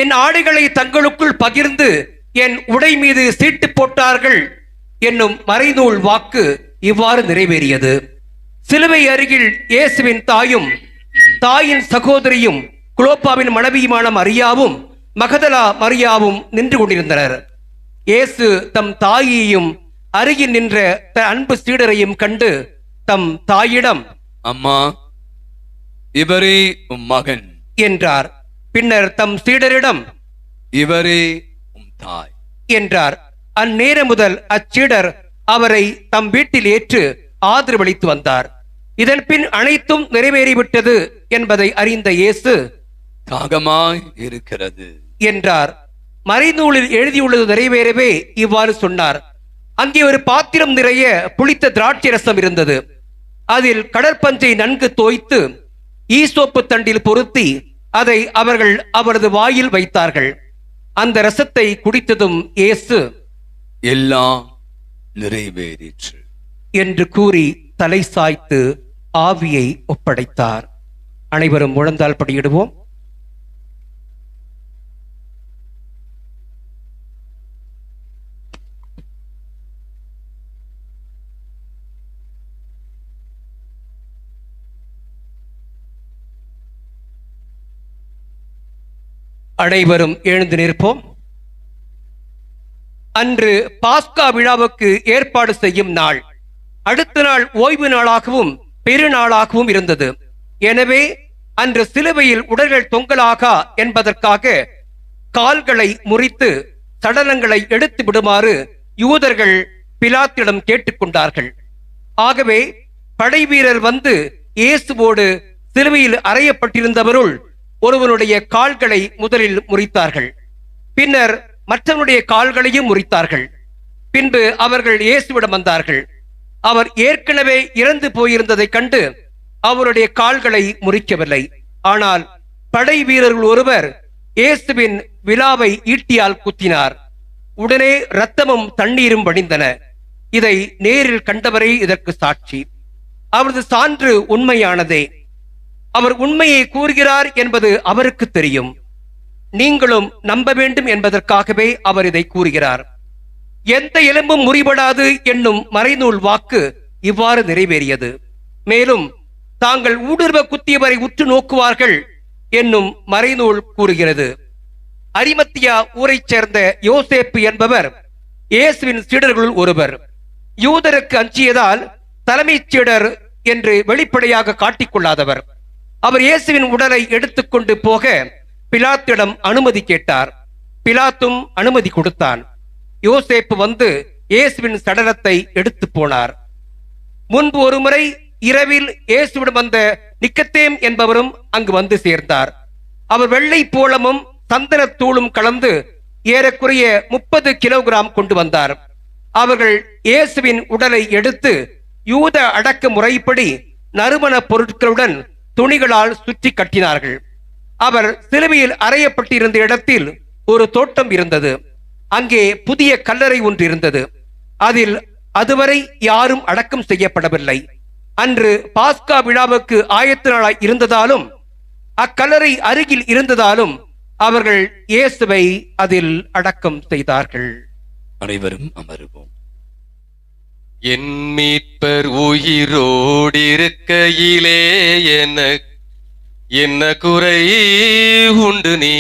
[SPEAKER 10] என் ஆடைகளை தங்களுக்குள் பகிர்ந்து என் உடை மீது சீட்டு போட்டார்கள் என்னும் மறைநூல் வாக்கு இவ்வாறு நிறைவேறியது. சிலுவை அருகில் இயேசுவின் தாயும் தாயின் சகோதரியும் குலோப்பாவின் மனைவியுமான மரியாவும் மகதலா மரியாவும் நின்று கொண்டிருந்தனர். இயேசு தம் தாயையும் அருகில் நின்ற அன்பு சீடரையும் கண்டு தம் தாயிடம்,
[SPEAKER 2] அம்மா, இவரே உம் மகன்
[SPEAKER 10] என்றார். பின்னர் தம் சீடரிடம்,
[SPEAKER 2] இவரே உம் தாய்
[SPEAKER 10] என்றார். அந்நேரம் முதல் அச்சீடர் அவரை தம் வீட்டில் ஏற்று ஆதரவளித்து வந்தார். இதன் பின் அனைத்தும் நிறைவேறிவிட்டது என்பதை அறிந்த இயேசு,
[SPEAKER 2] தாகமாய் இருக்கிறது
[SPEAKER 10] என்றார். மறைநூலில் எழுதியுள்ளது நிறைவேறவே இவ்வாறு சொன்னார். அங்கே ஒரு பாத்திரம் நிறைய புளித்த திராட்சை ரசம் இருந்தது. அதில் கடற்பஞ்சை நன்கு தோய்த்து ஈசோப்பு தண்டில் பொருத்தி அதை அவர்கள் அவரது வாயில் வைத்தார்கள். அந்த ரசத்தை குடித்ததும் இயேசு,
[SPEAKER 2] எல்லாம் நிறைவேறிற்று
[SPEAKER 10] என்று கூறி தலை சாய்த்து ஆவியை ஒப்படைத்தார். அனைவரும் முழந்தால் படியிடுவோம். அனைவரும் எழுந்து நிற்போம். அன்று பாஸ்கா விழாவுக்கு ஏற்பாடு செய்யும் நாள். அடுத்த நாள் ஓய்வு நாளாகவும் பெருநாளாகவும் இருந்தது. எனவே அன்று சிலுவையில் உடல்கள் தொங்கலாகா என்பதற்காக கால்களை முறித்து சடலங்களை எடுத்து விடுமாறு யூதர்கள் பிலாத்திடம் கேட்டுக்கொண்டார்கள். ஆகவே படை வீரர் வந்து இயேசுவோடு சிலுவையில் அறையப்பட்டிருந்தவருள் ஒருவனுடைய கால்களை முதலில் முறித்தார்கள். பின்னர் மற்றவனுடைய கால்களையும் முறித்தார்கள். பின்பு அவர்கள் இயேசுவிடம் வந்தார்கள். அவர் ஏற்கனவே இறந்து போயிருந்ததை கண்டு அவருடைய கால்களை முறிக்கவில்லை. ஆனால் படை வீரர்கள் ஒருவர் இயேசுவின் விலாவை ஈட்டியால் குத்தினார். உடனே இரத்தமும் தண்ணீரும் வடிந்தன. இதை நேரில் கண்டவரே இதற்கு சாட்சி. அவரது சான்று உண்மையானதே. அவர் உண்மையை கூறுகிறார் என்பது அவருக்கு தெரியும். நீங்களும் நம்ப வேண்டும் என்பதற்காகவே அவர் இதை கூறுகிறார். எந்த எலும்பும் முறிபடாது என்னும் மறைநூல் வாக்கு இவ்வாறு நிறைவேறியது. மேலும் தாங்கள் ஊடுருவ குத்தியவரை உற்று நோக்குவார்கள் என்னும் மறைநூல் கூறுகிறது. அரிமத்தியா ஊரைச் சேர்ந்த யோசேப்பு என்பவர் இயேசுவின் சீடர்களுள் ஒருவர். யூதருக்கு அஞ்சியதால் தலைமைச் சீடர் என்று வெளிப்படையாக காட்டிக்கொள்ளாதவர். அவர் இயேசுவின் உடலை எடுத்துக்கொண்டு போக பிலாத்திடம் அனுமதி கேட்டார். பிலாத்தும் அனுமதி கொடுத்தான். யோசேப்பு வந்து இயேசுவின் சடலத்தை எடுத்து போனார். முன்பு ஒருமுறை இரவில் இயேசுவிடம் வந்த நிக்கத்தேம் என்பவரும் அங்கு வந்து சேர்ந்தார். அவர் வெள்ளை போளமும் சந்தனத்தூளும் கலந்து ஏறக்குறைய 30 கிலோகிராம் கொண்டு வந்தார். அவர்கள் இயேசுவின் உடலை எடுத்து யூத அடக்க முறைப்படி நறுமண பொருட்களுடன் துணிகளால் சுற்றி கட்டினார்கள். அவர் சிலுவையில் அறையப்பட்டிருந்த இடத்தில் ஒரு தோட்டம் இருந்தது. அங்கே புதிய கல்லறை ஒன்று இருந்தது. அதில் அதுவரை யாரும் அடக்கம் செய்யப்படவில்லை. அன்று பாஸ்கா விழாவுக்கு ஆயத்த நாளாய் இருந்ததாலும் அக்கல்லறை அருகில் இருந்ததாலும் அவர்கள் இயேசுவை அதில் அடக்கம் செய்தார்கள்.
[SPEAKER 2] அனைவரும் அமருவோம்.
[SPEAKER 3] என் மீட்பர் உயிரோடிருக்கையிலே என்ன குறை உண்டு நீ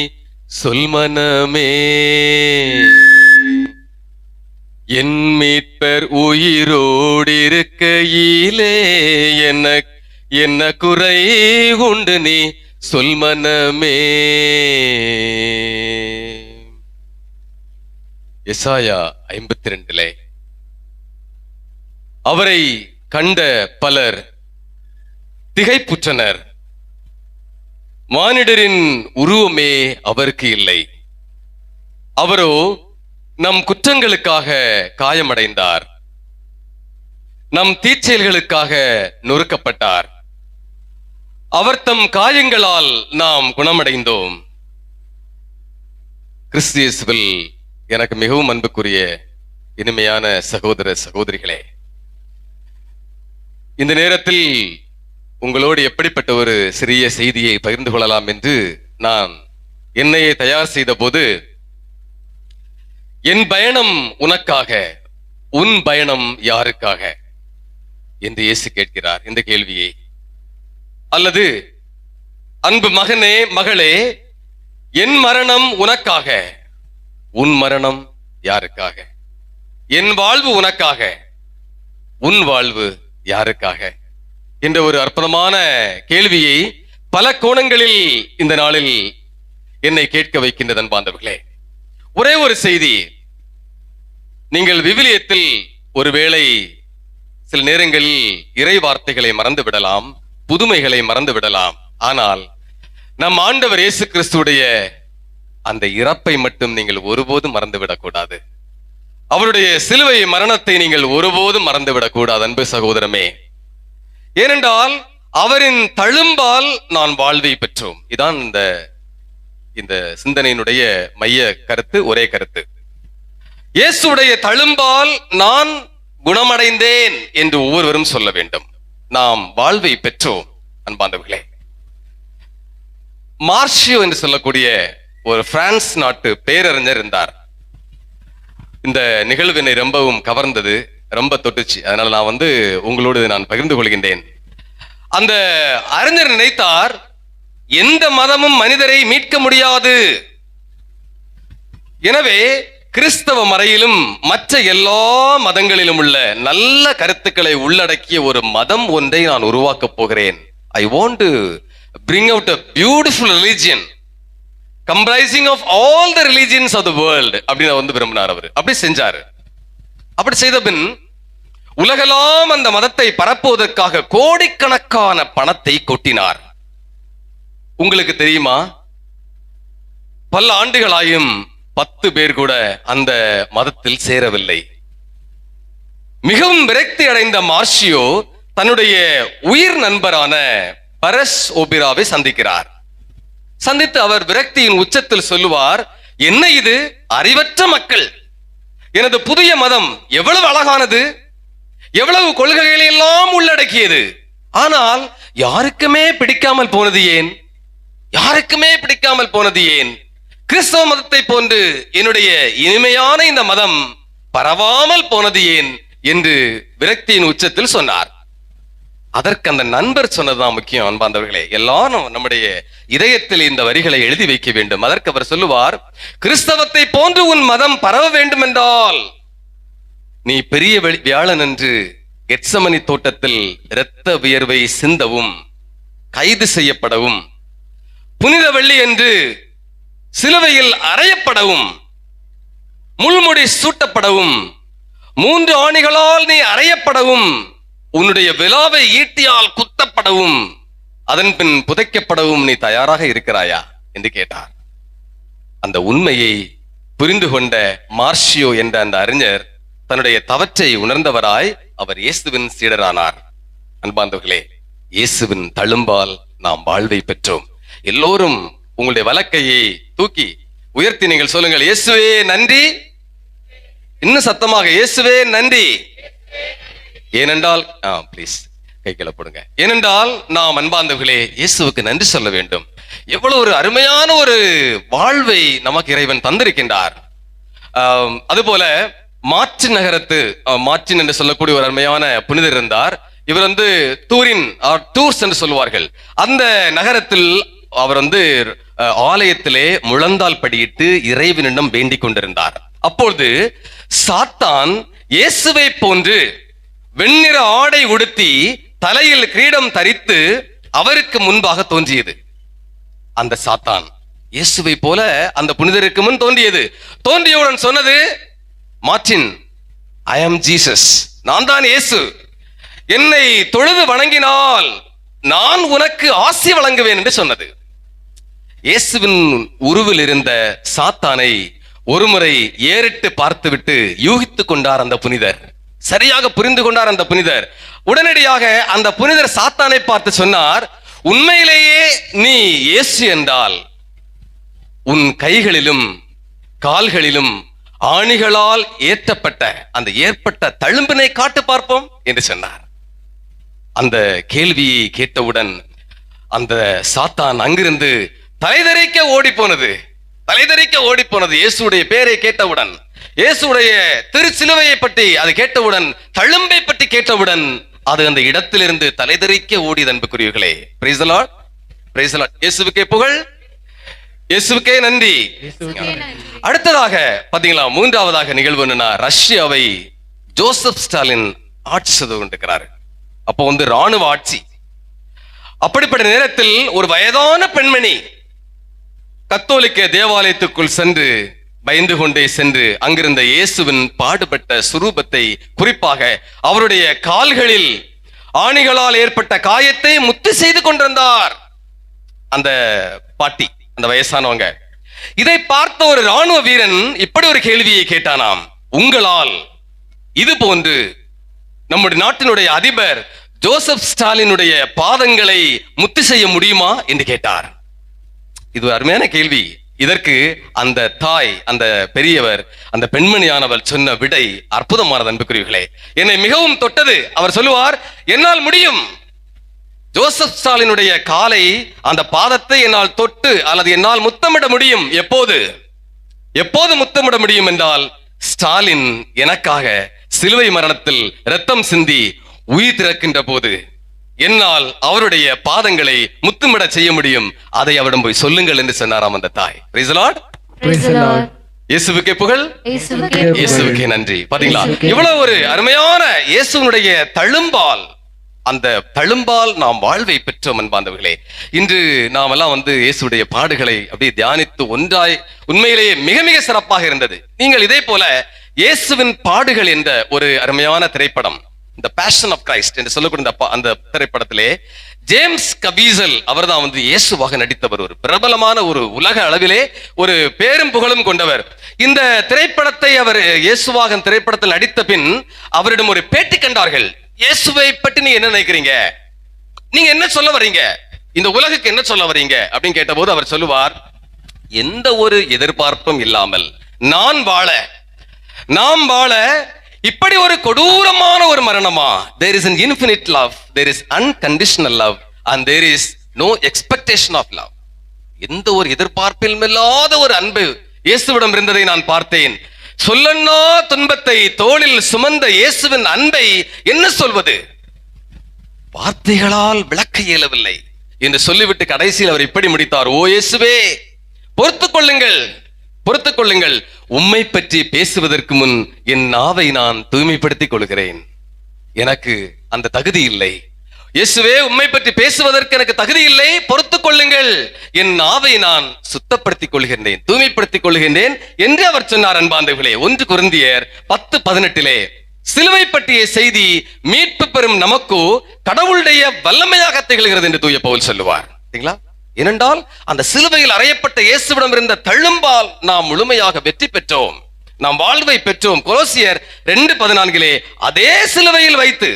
[SPEAKER 3] சொல் மனமே. என் மீட்பர் உயிரோடிருக்கையிலே என்ன குறை உண்டு நீ சொல் மனமே. எசாயா 52 அவரை கண்ட பலர் திகைப்புற்றனர். மானிடரின் உருவமே அவருக்கு இல்லை. அவரோ நம் குற்றங்களுக்காக காயமடைந்தார், நம் தீச்செயல்களுக்காக நொறுக்கப்பட்டார். அவர் தம் காயங்களால் நாம் குணமடைந்தோம். கிறிஸ்து இயேசுவில் எனக்கு மிகவும் அன்புக்குரிய இனிமையான சகோதர சகோதரிகளே, இந்த நேரத்தில் உங்களோடு எப்படிப்பட்ட ஒரு சிறிய செய்தியை பகிர்ந்து கொள்ளலாம் என்று நான் என்னையே தயார் செய்த போது, என் பயணம் உனக்காக, உன் பயணம் யாருக்காக என்று இயேசு கேட்கிறார் இந்த கேள்வியை. அல்லது அன்பு மகனே மகளே, என் மரணம் உனக்காக, உன் மரணம் யாருக்காக? என் வாழ்வு உனக்காக, உன் வாழ்வு யாருக்காக என்ற ஒரு அற்புதமான கேள்வியை பல கோணங்களில் இந்த நாளில் என்னை கேட்க வைக்கின்றது அன்பார்ந்தவர்களே. ஒரே ஒரு செய்தி, நீங்கள் விவிலியத்தில் ஒருவேளை சில நேரங்களில் இறை வார்த்தைகளை மறந்து விடலாம், புதுமைகளை மறந்து விடலாம். ஆனால் நம் ஆண்டவர் இயேசு கிறிஸ்துடைய அந்த இறப்பை மட்டும் நீங்கள் ஒருபோதும் மறந்துவிடக்கூடாது. அவருடைய சிலுவை மரணத்தை நீங்கள் ஒருபோதும் மறந்துவிடக்கூடாது அன்பு சகோதரமே. ஏனென்றால் அவரின் தழும்பால் நான் வாழ்வை பெற்றோம். இதான் இந்த சிந்தனையினுடைய மைய கருத்து, ஒரே கருத்து. இயேசுடைய தழும்பால் நான் குணமடைந்தேன் என்று ஒவ்வொருவரும் சொல்ல வேண்டும். நாம் வாழ்வை பெற்றோம் அன்பார்ந்தவர்களே. மார்ஷியோ என்று சொல்லக்கூடிய ஒரு பிரான்ஸ் நாட்டு பேரறிஞர் இருந்தார். இந்த நிகழ்வினை ரொம்பவும் கவர்ந்தது, ரொம்ப தொட்டுச்சு. அதனால நான் உங்களோடு நான் பகிர்ந்து கொள்கின்றேன். அந்த அறிஞர் நினைத்தார், எந்த மதமும் மனிதரை மீட்க முடியாது. எனவே கிறிஸ்தவ மறையிலும் மற்ற எல்லா மதங்களிலும் உள்ள நல்ல கருத்துக்களை உள்ளடக்கிய ஒரு மதம் ஒன்றை நான் உருவாக்கப் போகிறேன். I want to bring out a beautiful religion comprising of all the religions of the world அப்படின்னு விரும்பினார் அவர். அப்படி செஞ்சாரு. அப்படி செய்த பின் உலகெல்லாம் அந்த மதத்தை பரப்புவதற்காக கோடிக்கணக்கான பணத்தை கொட்டினார். உங்களுக்கு தெரியுமா, பல ஆண்டுகளாயும் 10 பேர் கூட அந்த மதத்தில் சேரவில்லை. மிகவும் விரக்தி அடைந்த மார்ஷியோ தன்னுடைய உயிர் நண்பரான பரஸ் ஓபிராவை சந்திக்கிறார். சந்தித்து அவர் விரக்தியின் உச்சத்தில் சொல்லுவார், என்ன இது அறிவற்ற மக்கள், எனது புதிய மதம் எவ்வளவு அழகானது, எவ்வளவு கொள்கைகளை எல்லாம் உள்ளடக்கியது. ஆனால் யாருக்குமே பிடிக்காமல் போனது ஏன்? யாருக்குமே பிடிக்காமல் போனது ஏன்? கிறிஸ்தவ மதத்தை போன்று என்னுடைய இனிமையான இந்த மதம் பரவாமல் போனது ஏன் என்று விரக்தியின் உச்சத்தில் சொன்னார். அதற்கு அந்த நண்பர் சொன்னதுதான் முக்கியம் அன்பார்ந்தவர்களே. எல்லாரும் நம்முடைய இதயத்தில் இந்த வரிகளை எழுதி வைக்க வேண்டும். அதற்கு அவர் சொல்லுவார், கிறிஸ்தவத்தை போன்று உன் மதம் பரவ வேண்டும் என்றால் நீ பெரிய வியாழன் என்று கெத்சமனி தோட்டத்தில் இரத்த வியர்வை சிந்தவும், கைது செய்யப்படவும், புனித வெள்ளி என்று சிலுவையில் அறையப்படவும், முள்முடி சூட்டப்படவும், 3 ஆணிகளால் நீ அறையப்படவும், உன்னுடைய விலாவை ஈட்டியால் குத்தப்படவும், அதன் பின் புதைக்கப்படவும் நீ தயாராக இருக்கிறாயா என்று கேட்டார். அந்த உண்மையை புரிந்து கொண்ட மார்ஷியோ என்ற அந்த அறிஞர் தன்னுடைய தவற்றை உணர்ந்தவராய் அவர் இயேசுவின் சீடரானார். அன்பார்ந்தவர்களே, இயேசுவின் தழும்பால் நாம் வாழ்வை பெற்றோம். எல்லோரும் உங்களுடைய வலக்கையை தூக்கி உயர்த்தி நீங்கள் சொல்லுங்கள், இயேசுவே நன்றி. இன்னும் சத்தமாக, இயேசுவே நன்றி. ஏனென்றால் பிளீஸ் கைகளை போடுங்க. ஏனென்றால் நாம் அன்பார்ந்தவர்களே இயேசுவுக்கு நன்றி சொல்ல வேண்டும். எவ்வளவு ஒரு அருமையான ஒரு வாழ்வை நமக்கு இறைவன் தந்திருக்கின்றார். அதுபோல மார்ட்டின் நகரத்து மார்ட்டின் என்று சொல்லக்கூடிய ஒரு அருமையான புனிதர் இருந்தார். இவர் தூரின் டூர்ஸ் என்று சொல்வார்கள். அந்த நகரத்தில் அவர் ஆலயத்திலே முழந்தால் படியிட்டு இறைவனிடம் வேண்டிக் கொண்டிருந்தார். அப்பொழுது சாத்தான் இயேசுவை போன்று வெண்ணிற ஆடை உடுத்தி தலையில் கிரீடம் தரித்து அவருக்கு முன்பாக தோன்றியது. அந்த சாத்தான் இயேசுவை போல அந்த புனிதருக்கு முன் தோன்றியது. தோன்றியவுடன் சொன்னது, மார்ட்டின், ஐ ஆம் ஜீசஸ், நான் தான் இயேசு. என்னை தொழுது வணங்கினால் நான் உனக்கு ஆசி வழங்குவேன் என்று சொன்னது. இயேசுவின் உருவில் இருந்த சாத்தானை ஒருமுறை ஏறிட்டு பார்த்துவிட்டு யூகித்துக் கொண்டார் அந்த புனிதர். சரியாக புரிந்து கொண்டார் அந்த புனிதர். உடனடியாக அந்த புனிதர் சாத்தானை பார்த்து சொன்னார், உண்மையிலேயே நீ இயேசு என்றால் உன் கைகளிலும் கால்களிலும் ஆணிகளால் ஏற்றப்பட்ட அந்த ஏற்பட்ட தழும்பினை காட்டு பார்ப்போம் என்று சொன்னார். அந்த கேள்வியை கேட்டவுடன் அந்த சாத்தான் அங்கிருந்து தலைதெறிக்க ஓடி போனது. இயேசுடைய பேரை கேட்டவுடன், இயேசுடைய திருச்சிலுவையை பற்றி அது கேட்டவுடன், தழும்பை பற்றி கேட்டவுடன் அது அந்த இடத்திலிருந்து தலைதெறிக்க ஓடியது. அன்புக்குரியவர்களே, praise the Lord, praise the Lord. இயேசுவுக்கே புகழ், இயேசுவுக்கே நன்றி. அடுத்ததாக பாத்தீங்களா, மூன்றாவதாக நிகழ்வு என்னன்னா, ரஷ்யாவை ஜோசப் ஸ்டாலின் ஆட்சி செய்து கொண்டிருக்கிறார். அப்போ ராணுவ ஆட்சி. அப்படிப்பட்ட நேரத்தில் ஒரு வயதான பெண்மணி கத்தோலிக்க தேவாலயத்துக்குள் சென்று பயந்து கொண்டே சென்று அங்கிருந்த இயேசுவின் பாடுபட்ட சுரூபத்தை, குறிப்பாக அவருடைய கால்களில் ஆணிகளால் ஏற்பட்ட காயத்தை முத்து செய்து கொண்டிருந்தார் அந்த பாட்டி, அந்த வயசானவங்க. இதை பார்த்த ஒரு ராணுவ வீரன் இப்படி ஒரு கேள்வியை கேட்டானாம், உங்களால் இது போன்று நம்முடைய நாட்டினுடைய அதிபர் ஜோசப் ஸ்டாலினுடைய பாதங்களை முத்து செய்ய முடியுமா என்று கேட்டார். இது ஒரு அருமையான கேள்வி. இதற்கு அந்த தாய், அந்த பெரியவர், அந்த பெண்மணியானவர் சொன்ன விடை அற்புதமானது. அன்புக்குரியவர்களே, என்னை மிகவும் தொட்டது. அவர் சொல்லுவார், என்னால் முடியும். ஜோசப் ஸ்டாலினுடைய காலை, அந்த பாதத்தை என்னால் தொட்டு அல்லது என்னால் முத்தமிட முடியும். எப்போது முத்தமிட முடியும் என்றால், ஸ்டாலின் எனக்காக சிலுவை மரணத்தில் இரத்தம் சிந்தி உயிர் திறக்கின்ற போது என்னால் அவருடைய பாதங்களை முத்தமிட செய்ய முடியும். அதை அவரிடம் போய் சொல்லுங்கள் என்று சொன்னாராம் அந்த தாய். Praise the Lord, praise the Lord. இயேசுவுக்கே புகழ், இயேசுவுக்கே நன்றி. பாத்தீங்களா, இவ்வளவு ஒரு அருமையான இயேசுவினுடைய தழும்பால், அந்த தழும்பால் நாம் வாழ்வை பெற்றோம். அன்பார்ந்தவர்களே, இன்று நாம் எல்லாம் இயேசுடைய பாடுகளை அப்படியே தியானித்து ஒன்றாய் உண்மையிலேயே மிக மிக சிறப்பாக இருந்தது. நீங்கள் இதே போல இயேசுவின் பாடுகள் என்ற ஒரு அருமையான திரைப்படம், இந்த பேஷன் ஆஃப் கிரைஸ்ட் என்று சொல்லக்கூடிய அந்த திரைப்படத்திலே ஜேம்ஸ் கபீசல் அவர் தான் இயேசுவாக நடித்தவர். ஒரு பிரபலமான, ஒரு உலக அளவிலே ஒரு பேரும் புகழும் கொண்டவர். இந்த திரைப்படத்தை அவர் இயேசுவாக திரைப்படத்தில் நடித்த பின் அவரிடம் ஒரு பேட்டி கண்டார்கள். இயேசுவை பற்றி நீங்க என்ன நினைக்கிறீங்க, நீங்க என்ன சொல்ல வரீங்க, இந்த உலகுக்கு என்ன சொல்ல வரீங்க அப்படின்னு கேட்டபோது அவர் சொல்லுவார், எந்த ஒரு எதிர்பார்ப்பும் இல்லாமல் நாம் வாழ இப்படி ஒரு கொடூரமான ஒரு மரணமா? There is an infinite love, there is unconditional love and there is no expectation of love. எந்த ஒரு எதிர்பார்ப்பிலும் இல்லாத ஒரு அன்பு இயேசுவிடம் இருந்ததை நான் பார்த்தேன். சொல்லன்னா துன்பத்தை தோளில் சுமந்த இயேசுவின் அன்பை என்ன சொல்வது, வார்த்தைகளால் விளக்க இயலவில்லை என்று சொல்லிவிட்டு கடைசியில் அவர் இப்படி முடித்தார், ஓ இயேசுவே, பொறுத்துக் கொள்ளுங்கள், உம்மை பற்றி பேசுவதற்கு முன் என் நாவை நான் தூய்மைப்படுத்திக் கொள்கிறேன். எனக்கு அந்த தகுதி இல்லை. இயேசுவே, உம்மை பற்றி பேசுவதற்கு எனக்கு தகுதி இல்லை, பொறுத்துக் கொள்ளுங்கள், என் நாவை நான் சுத்தப்படுத்திக் கொள்கின்றேன், தூய்மைப்படுத்திக் கொள்கின்றேன் என்று அவர் சொன்னார். அன்பார்ந்தவர்களே, 1 கொரிந்தியர் 10:18 சிலுவை பற்றிய செய்தி மீட்பு பெறும் நமக்கு கடவுளுடைய வல்லமையாக திகழ்கிறது என்று தூய பவுல் சொல்லுவார். ஏனென்றால் அந்த சிலுவையில் அறையப்பட்ட இயேசுவிடம் இருந்த தழும்பால் நாம் முழுமையாக வெற்றி பெற்றோம், நாம் வாழ்வை பெற்றோம். கொலோசியர் 2:14 அதே சிலுவையில் வைத்து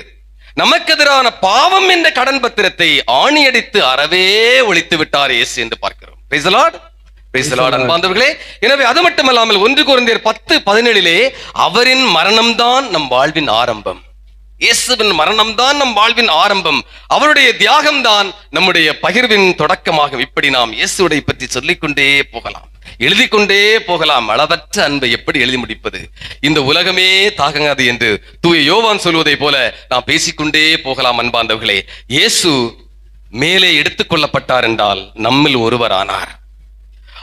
[SPEAKER 3] நமக்கு எதிரான பாவம் என்ற கடன் பத்திரத்தை ஆணியடித்து அறவே ஒழித்து விட்டார் இயேசு என்று பார்க்கிறோம். Praise the Lord, praise the Lord. அன்பார்ந்தவர்களே, எனவே அது மட்டுமல்லாமல் 1 கொரிந்தியர் 10:17 அவரின் மரணம்தான் நம் வாழ்வின் ஆரம்பம். இயேசுவின் மரணம் தான் நம் வாழ்வின் ஆரம்பம், அவருடைய தியாகம் தான் நம்முடைய பகிர்வின் தொடக்கமாகும். இப்படி நாம் இயேசுவை பற்றி சொல்லிக்கொண்டே போகலாம், எழுதி கொண்டே போகலாம். அளவற்ற அன்பை எப்படி எழுதி முடிப்பது, இந்த உலகமே தாங்காது என்று தூய யோவான் சொல்வதை போல நாம் பேசிக்கொண்டே போகலாம். அன்பார்ந்தவர்களே, இயேசு மேலே எடுத்துக் கொள்ளப்பட்டார் என்றால் நம்மில் ஒருவர் ஆனார்.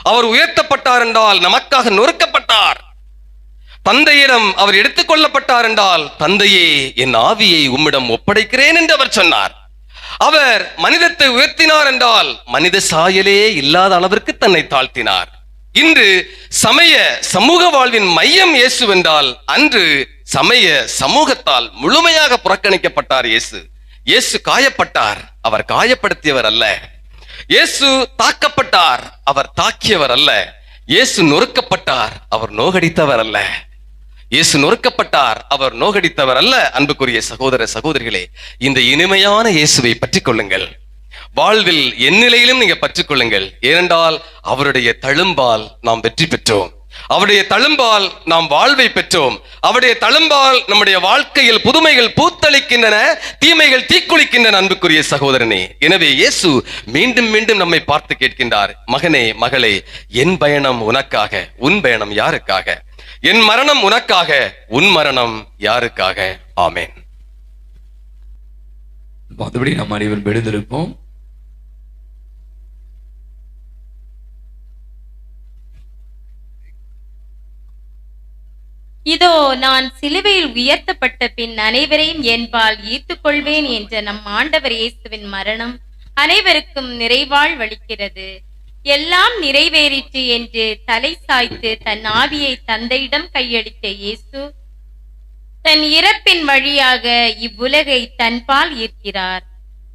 [SPEAKER 3] அவர் உயர்த்தப்பட்டார் என்றால் நமக்காக நொறுக்கப்பட்டார். தந்தையிடம் அவர் எடுத்துக் கொள்ளப்பட்டார் என்றால், தந்தையே, என் ஆவியை உம்மிடம் ஒப்படைக்கிறேன் என்று அவர் சொன்னார். அவர் மனிதத்தை உயர்த்தினார் என்றால் மனித சாயலே இல்லாத அளவிற்கு தன்னை தாழ்த்தினார். இன்று சமூக வாழ்வின் மையம் இயேசு என்றால், அன்று சமய சமூகத்தால் முழுமையாக புறக்கணிக்கப்பட்டார் இயேசு. இயேசு காயப்பட்டார், அவர் காயப்படுத்தியவர் அல்ல. இயேசு தாக்கப்பட்டார், அவர் தாக்கியவர் அல்ல. இயேசு நொறுக்கப்பட்டார், அவர் நோகடித்தவர் அல்ல. இயேசு நொறுக்கப்பட்டார், அவர் நோகடித்தவர் அல்ல. அன்புக்குரிய சகோதர சகோதரிகளே, இந்த இனிமையான இயேசுவை பற்றிக் கொள்ளுங்கள். வாழ்வில் எந்நிலையிலும் நீங்க பற்றிக் கொள்ளுங்கள். ஏனென்றால் அவருடைய தழும்பால் நாம் வெற்றி பெற்றோம். அவருடைய தழும்பால் நாம் வாழ்வை பெற்றோம். அவருடைய தழும்பால் நம்முடைய வாழ்க்கையில் புதுமைகள் பூத்தளிக்கின்றன, தீமைகள் தீக்குளிக்கின்றன. அன்புக்குரிய சகோதரனே, எனவே இயேசு மீண்டும் மீண்டும் நம்மை பார்த்து கேட்கின்றார், மகனே மகளே, என் பயணம் உனக்காக, உன் பயணம் யாருக்காக? என் மரணம் உனக்காக, உன் மரணம் யாருக்காக? ஆமென்.
[SPEAKER 2] மற்றபடி நம்ம அனைவரும் எழுந்திருப்போம்.
[SPEAKER 15] இதோ நான் சிலுவையில் உயர்த்தப்பட்ட பின் அனைவரையும் என்பால் ஈர்த்துக் கொள்வேன் என்ற நம் ஆண்டவர் இயேசுவின் மரணம் அனைவருக்கும் நிறைவாழ்வளிக்கிறது. எல்லாம் நிறைவேறிற்று என்று தலை சாய்த்து தன் ஆவியை தந்தையிடம் கையளித்த இயேசு தன் இறப்பின் வழியாக இவ்வுலகை தன்பால் ஈர்க்கிறார்.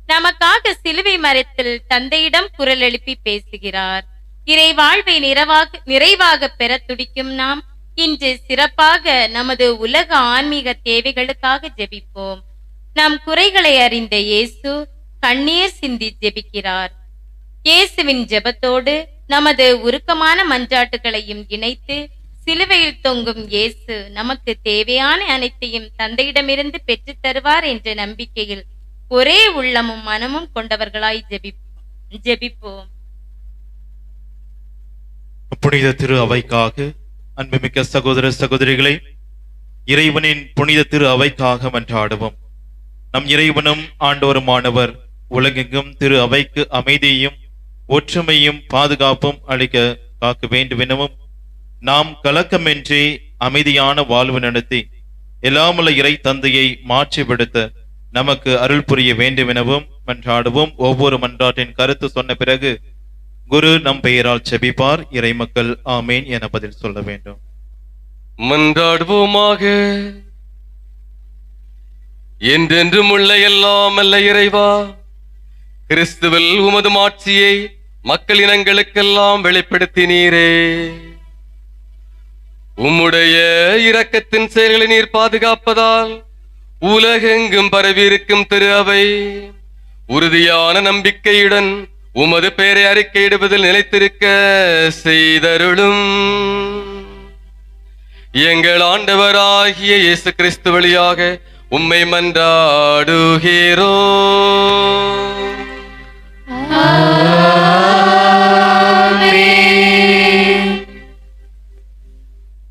[SPEAKER 15] நமக்காக சிலுவை மரத்தில் தந்தையிடம் குரல் எழுப்பி பேசுகிறார். இறைவாழ்வை நிறைவாக பெற துடிக்கும் நாம் இன்று சிறப்பாக நமது உலக ஆன்மீக தேவைகளுக்காக ஜெபிப்போம். நம் குறைகளை அறிந்த இயேசு கண்ணீர் சிந்தி ஜெபிக்கிறார். இயேசுவின் ஜெபத்தோடு நமது உருக்கமான மன்றாட்டுகளையும் இணைத்து சிலுவையில் தொங்கும் இயேசு நமக்கு தேவையான அனைத்தையும் தந்தையிடமிருந்து பெற்றுத் தருவார் என்ற நம்பிக்கையில் ஒரே உள்ளமும் மனமும் கொண்டவர்களாய் ஜெபிப்போம்.
[SPEAKER 16] புனித திரு அவைக்காக அன்புமிக்க சகோதர சகோதரிகளை, இறைவனின் புனித திரு அவைக்காக மன்றாடுவோம். நம் இறைவனும் ஆண்டவருமானவர் உலகெங்கும் திரு அவைக்கு அமைதியையும் ஒற்றுமையும் பாதுகாப்பும் அளிக்க காக்க வேண்டுமெனவும், நாம் கலக்கமின்றி அமைதியான வாழ்வு நடத்தி எல்லாமுள்ள இறை தந்தையை மாற்றிவிடுத்த நமக்கு அருள் புரிய வேண்டுமெனவும் மன்றாடுவோம். ஒவ்வொரு மன்றாட்டின் கருத்து சொன்ன பிறகு குரு நம் பெயரால் செபிப்பார். இறை மக்கள் ஆமேன் என பதில் சொல்ல வேண்டும்.
[SPEAKER 3] மன்றாடுவோமாக. என்றென்றும் உள்ள எல்லாம் அல்ல இறைவா, கிறிஸ்துவில் உமது மாட்சியை மக்கள் இனங்களுக்கெல்லாம் வெளிப்படுத்தினீரே. உம்முடைய இரக்கத்தின் செயல்களை நீர் பாதுகாப்பதால் உலகெங்கும் பரவியிருக்கும் திரு அவை உறுதியான நம்பிக்கையுடன் உமது பெயரை அறிக்கையிடுவதில் நிலைத்திருக்க செய்தருளும். எங்கள் ஆண்டவராகிய இயேசு கிறிஸ்து வழியாக உம்மை மன்றாடுகிறோம்.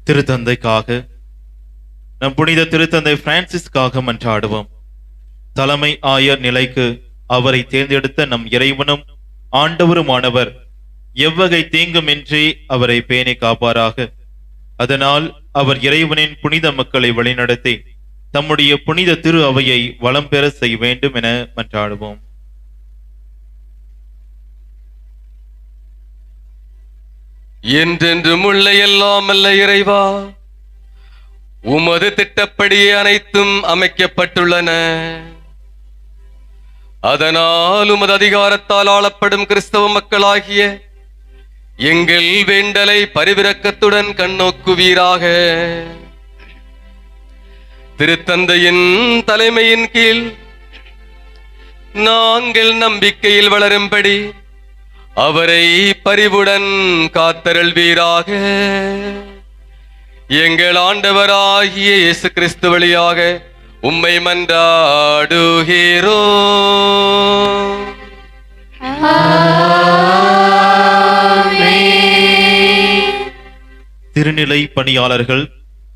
[SPEAKER 16] திருத்தந்தைக்காக நம் புனித திருத்தந்தை பிரான்சிஸ்காக மன்றாடுவோம். தலைமை ஆயர் நிலைக்கு அவரை தேர்ந்தெடுத்த நம் இறைவனும் ஆண்டவருமானவர் எவ்வகை தீங்குமின்றி அவரை பேணி காப்பாராக. அதனால் அவர் இறைவனின் புனித மக்களை வழிநடத்தி தம்முடைய புனித திரு அவையை வளம் பெற செய்ய வேண்டும் என மன்றாடுவோம்.
[SPEAKER 3] என்றென்றும் உள்ள எல்லாம் அல்ல இறைவா, உமது திட்டப்படியே அனைத்தும் அமைக்கப்பட்டுள்ளன. அதனால் உமது அதிகாரத்தால் ஆளப்படும் கிறிஸ்தவ மக்களாகிய எங்கள் வேண்டலை பரிவிரக்கத்துடன் கண்ணோக்குவீராக. திருத்தந்தையின் தலைமையின் கீழ் நாங்கள் நம்பிக்கையில் வளரும்படி அவரை பரிவுடன் காத்தருள்வீராக. எங்கள் ஆண்டவராகிய இயேசு கிறிஸ்து வழியாக உம்மை மன்றாடுகிறோம்.
[SPEAKER 16] திருநிலை பணியாளர்கள்,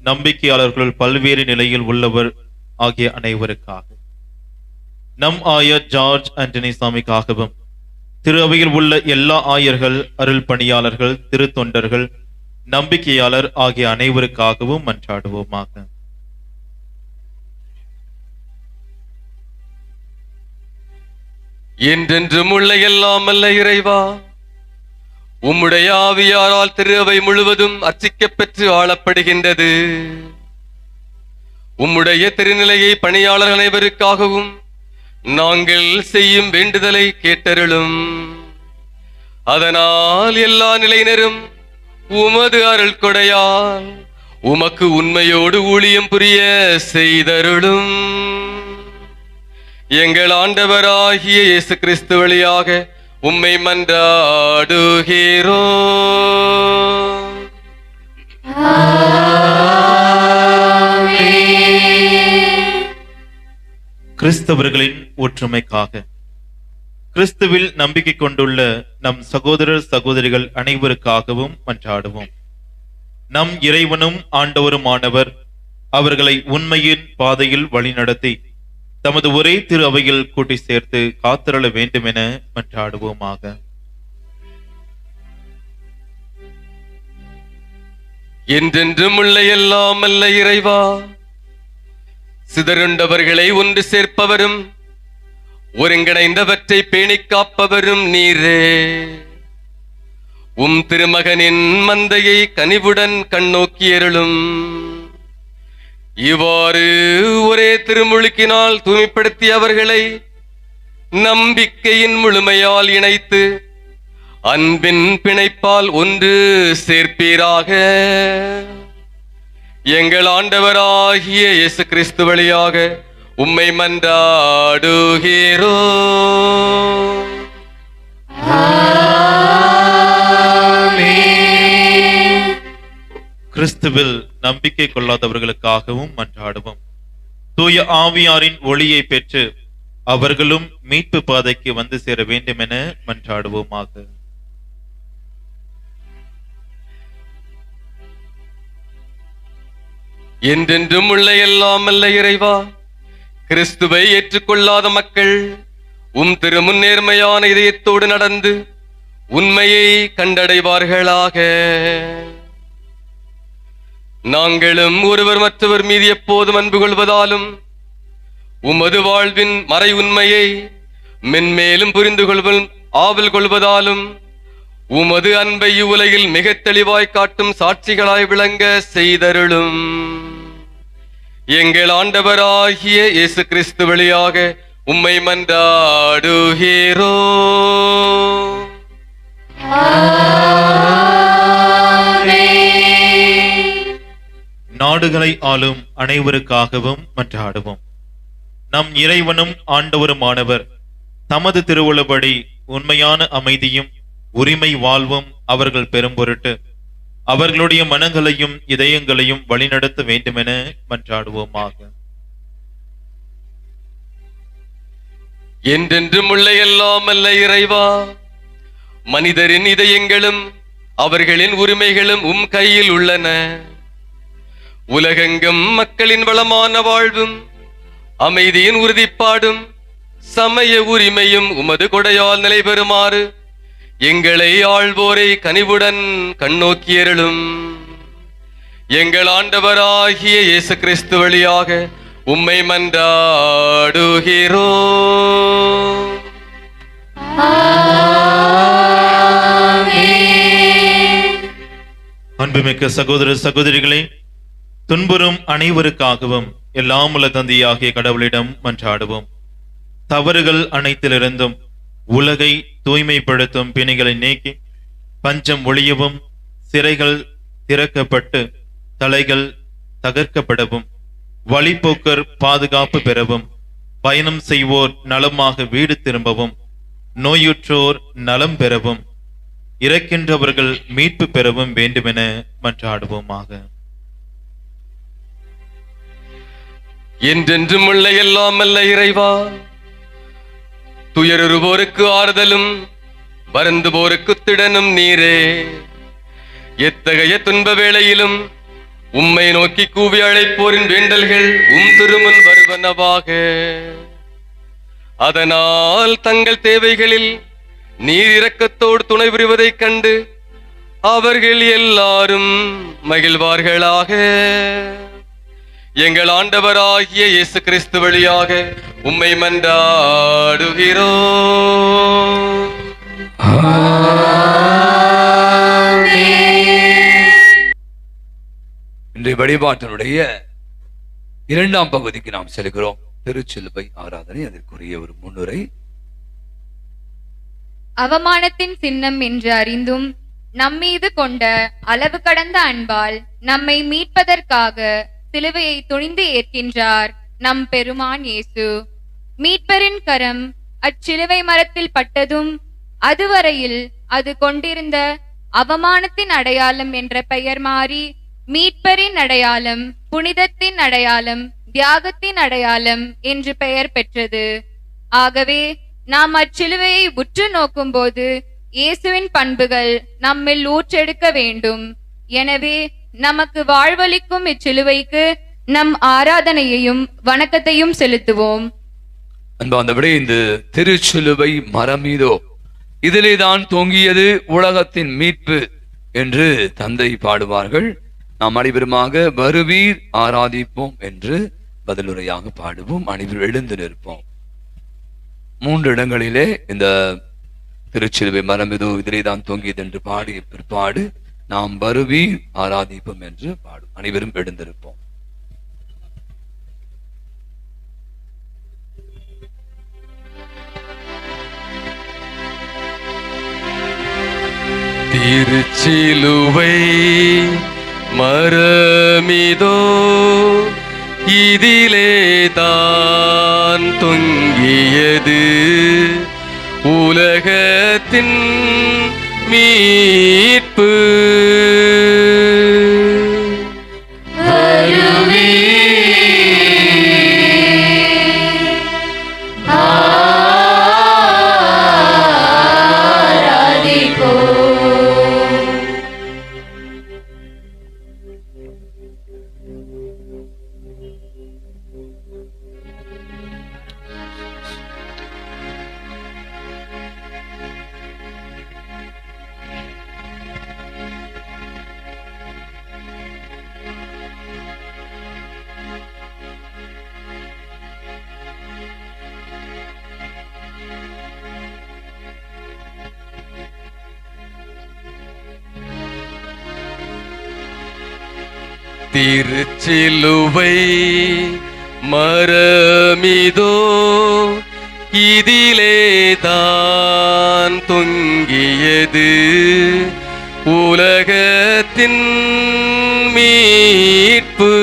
[SPEAKER 16] நம்பிக்கையாளர்கள், பல்வேறு நிலையில் உள்ளவர் ஆகிய அனைவருக்காக, நம் ஆயர் ஜார்ஜ் ஆண்டனி சாமிக்காகவும், திரு அவையில் உள்ள எல்லா ஆயர்கள், அருள் பணியாளர்கள், திரு தொண்டர்கள், நம்பிக்கையாளர் ஆகிய அனைவருக்காகவும் மன்றாடுவோமாக.
[SPEAKER 3] என்றென்றும் உள்ள எல்லாம் அல்ல இறைவா, உம்முடைய ஆவியாரால் திரு அவை முழுவதும் அர்ச்சிக்கப் பெற்று ஆளப்படுகின்றது. உம்முடைய திருநிலையை பணியாளர் அனைவருக்காகவும் நாங்கள் செய்யும் வேண்டுதலை கேட்டருளும். அதனால் எல்லா நிலையினரும் உமது அருள் கொடையால் உமக்கு உண்மையோடு ஊழியம் புரிய செய்தருளும். எங்கள் ஆண்டவராகிய இயேசு கிறிஸ்து வழியாக உம்மை மன்றாடுகிறோம்.
[SPEAKER 16] கிறிஸ்தவர்களின் ஒற்றுமைக்காக கிறிஸ்துவில் நம்பிக்கை கொண்டுள்ள நம் சகோதரர் சகோதரிகள் அனைவருக்காகவும் மன்றாடுவோம். நம் இறைவனும் ஆண்டவருமானவர் அவர்களை உண்மையின் பாதையில் வழிநடத்தி தமது ஒரே திரு அவையில் கூட்டி சேர்த்து காத்திரள வேண்டும் என மன்றாடுவோமாக.
[SPEAKER 3] என்றென்றும் உள்ள எல்லாம் அல்ல இறைவா, சிதறுண்டவர்களை ஒன்று சேர்ப்பவரும் ஒருங்கிணைந்தவற்றை பேணிக் காப்பவரும் நீரே. உம் திருமகனின் மந்தையை கனிவுடன் கண்ணோக்கியருளும். இவ்வாறு ஒரே திருமுழுக்கினால் தூய்மைப்படுத்திய அவர்களை நம்பிக்கையின் முழுமையால் இணைத்து அன்பின் பிணைப்பால் ஒன்று சேர்ப்பீராக. எங்கள் ஆண்டவராகிய இயேசு கிறிஸ்து வழியாக உம்மை மன்றாடுகிறோம்.
[SPEAKER 16] கிறிஸ்துவில் நம்பிக்கை கொள்ளாதவர்களுக்காகவும் மன்றாடுவோம். தூய ஆவியாரின் ஒளியை பெற்று அவர்களும் மீட்பு பாதைக்கு வந்து சேர வேண்டும் என மன்றாடுவோமாக.
[SPEAKER 3] என்றென்றும் உள்ள எல்லாம் அல்ல இறைவா, கிறிஸ்துவை ஏற்றுக்கொள்ளாத மக்கள் உம் திருமுன் நேர்மையான இதயத்தோடு நடந்து உண்மையை கண்டடைவார்களாக. நாங்களும் ஒருவர் மற்றவர் மீது எப்போதும் அன்பு கொள்வதாலும் உமது வாழ்வின் மறை உண்மையை மென்மேலும் புரிந்து கொள்வதும் ஆவல் கொள்வதாலும் உமது அன்பை உலகில் மிக தெளிவாய் காட்டும் சாட்சிகளாய் விளங்க செய்தருளும். எங்கள் ஆண்டவராகிய இயேசு கிறிஸ்து வழியாக உம்மை மன்றாடுகிறோம்.
[SPEAKER 16] நாடுகளை ஆளும் அனைவருக்காகவும் மன்றாடுவோம். நம் இறைவனும் ஆண்டவருமானவர் தமது திருவுளப்படி உண்மையான அமைதியும் உரிமை வாழ்வும் அவர்கள் பெறும் பொருட்டு அவர்களுடைய மனங்களையும் இதயங்களையும் வழிநடத்த வேண்டுமென மன்றாடுவோமாக.
[SPEAKER 3] என்றென்றும் உள்ள எல்லாம் அல்ல இறைவா, மனிதரின் இதயங்களும் அவர்களின் உரிமைகளும் உம் கையில் உள்ளன. உலகெங்கும் மக்களின் வளமான வாழ்வும் அமைதியின் உறுதிப்பாடும் சமய உரிமையும் உமது கொடையால் நிலை பெறுமாறு எங்களை ஆள்வோரை கனிவுடன் கண்ணோக்கியருளும். எங்கள் ஆண்டவராகிய இயேசு கிறிஸ்து வழியாக உம்மை மன்றாடுகிறோம்.
[SPEAKER 16] அன்புமிக்க சகோதர சகோதரிகளே, துன்புறும் அனைவருக்காகவும் எல்லாம் உள்ள தந்தையாகிய கடவுளிடம் மன்றாடுவோம். தவறுகள் அனைத்திலிருந்தும் உலகை தூய்மைப்படுத்தும் பிணிகளை நீக்கி பஞ்சம் ஒழியவும், சிறைகள் திறக்கப்பட்டு தலைகள் தகர்க்கப்படவும், வழிபோக்கர் பாதுகாப்பு பெறவும், பயணம் செய்வோர் நலமாக வீடு திரும்பவும், நோயுற்றோர் நலம் பெறவும், இறக்கின்றவர்கள் மீட்பு பெறவும் வேண்டுமென மன்றாடுவோமாக.
[SPEAKER 3] என்றென்றும் உள்ள எல்லாம் அல்ல இறைவா, துயருவோருக்கு ஆறுதலும் வருந்துவோருக்கு திடனும் நீரே. எத்தகைய துன்ப வேளையிலும் உம்மை நோக்கி கூவி அழைப்போரின் வேண்டல்கள் உம் திருமுன் வருவனவாக. அதனால் தங்கள் தேவைகளில் நீர் இரக்கத்தோடு துணை புரிவதைக் கண்டு அவர்கள் எல்லாரும் மகிழ்வார்களாக. எங்கள் ஆண்டவராகிய இயேசு கிறிஸ்து வழியாக உம்மை மன்றாடுகிறோம்.
[SPEAKER 2] இன்றைய வழிபாட்டினுடைய இரண்டாம் பகுதிக்கு நாம் செல்கிறோம். திருச்சிலுவை ஆராதனை, அதற்குரிய ஒரு முன்னுரை.
[SPEAKER 17] அவமானத்தின் சின்னம் என்று அறிந்தும் நம்மீது கொண்ட அளவு கடந்த அன்பால் நம்மை மீட்பதற்காக சிலுவையை துணிந்து ஏற்கின்றார் நம் பெருமான் இயேசு. மீட்பரின் கரம் அச்சிலுவை மரத்தில் பட்டதும் அதுவரையில் அது கொண்டிருந்த அவமானத்தின் அடையாளம் என்ற பெயர் மாறி மீட்பரின் அடையாளம், புனிதத்தின் அடையாளம், தியாகத்தின் அடையாளம் என்று பெயர் பெற்றது. ஆகவே நாம் அச்சிலுவையை உற்று நோக்கும் போது இயேசுவின் பண்புகள் நம்மில் ஊற்றெடுக்க வேண்டும். எனவே நமக்கு வாழ்வளிக்கும் இச்சிலுவைக்கு நம் ஆராதனையையும் வணக்கத்தையும் செலுத்துவோம்.
[SPEAKER 2] அன்பார்ந்தவரே, இந்த திருச்சிலுவை மரமீதோ இதிலேதான் தொங்கியது உலகத்தின் மீட்பு என்று தந்தை பாடுவார்கள். நாம் அனைவருமாக வருவீர் ஆராதிப்போம் என்று பதிலுரையாக பாடுவோம். அனைவரும் எழுந்து நிற்போம். 3 இடங்களிலே இந்த திருச்சிலுவை மரமீதோ இதிலேதான் தொங்கியது என்று பாடிய பிற்பாடு நாம் வருவீர் ஆராதிப்போம் என்று பாடும். அனைவரும் எழுந்திருப்போம்.
[SPEAKER 3] திருச்சிலுவை மரமிதோ இதிலே தான் தொங்கியது உலகத்தின் மீட்பு. திருச்சிலுவை மரமிதோ இதிலே தான் தொங்கியது உலகத்தின் மீட்பு.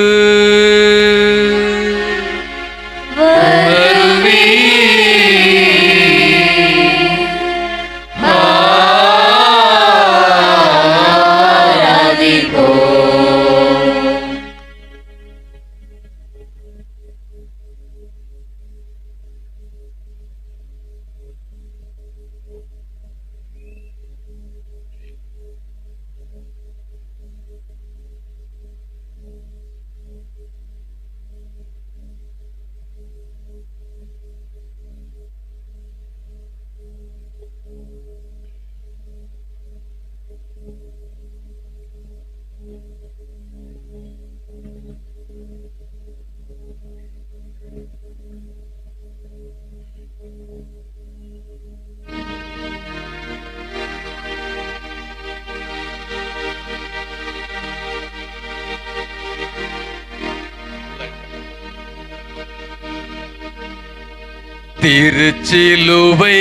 [SPEAKER 3] திருச்சிலுவை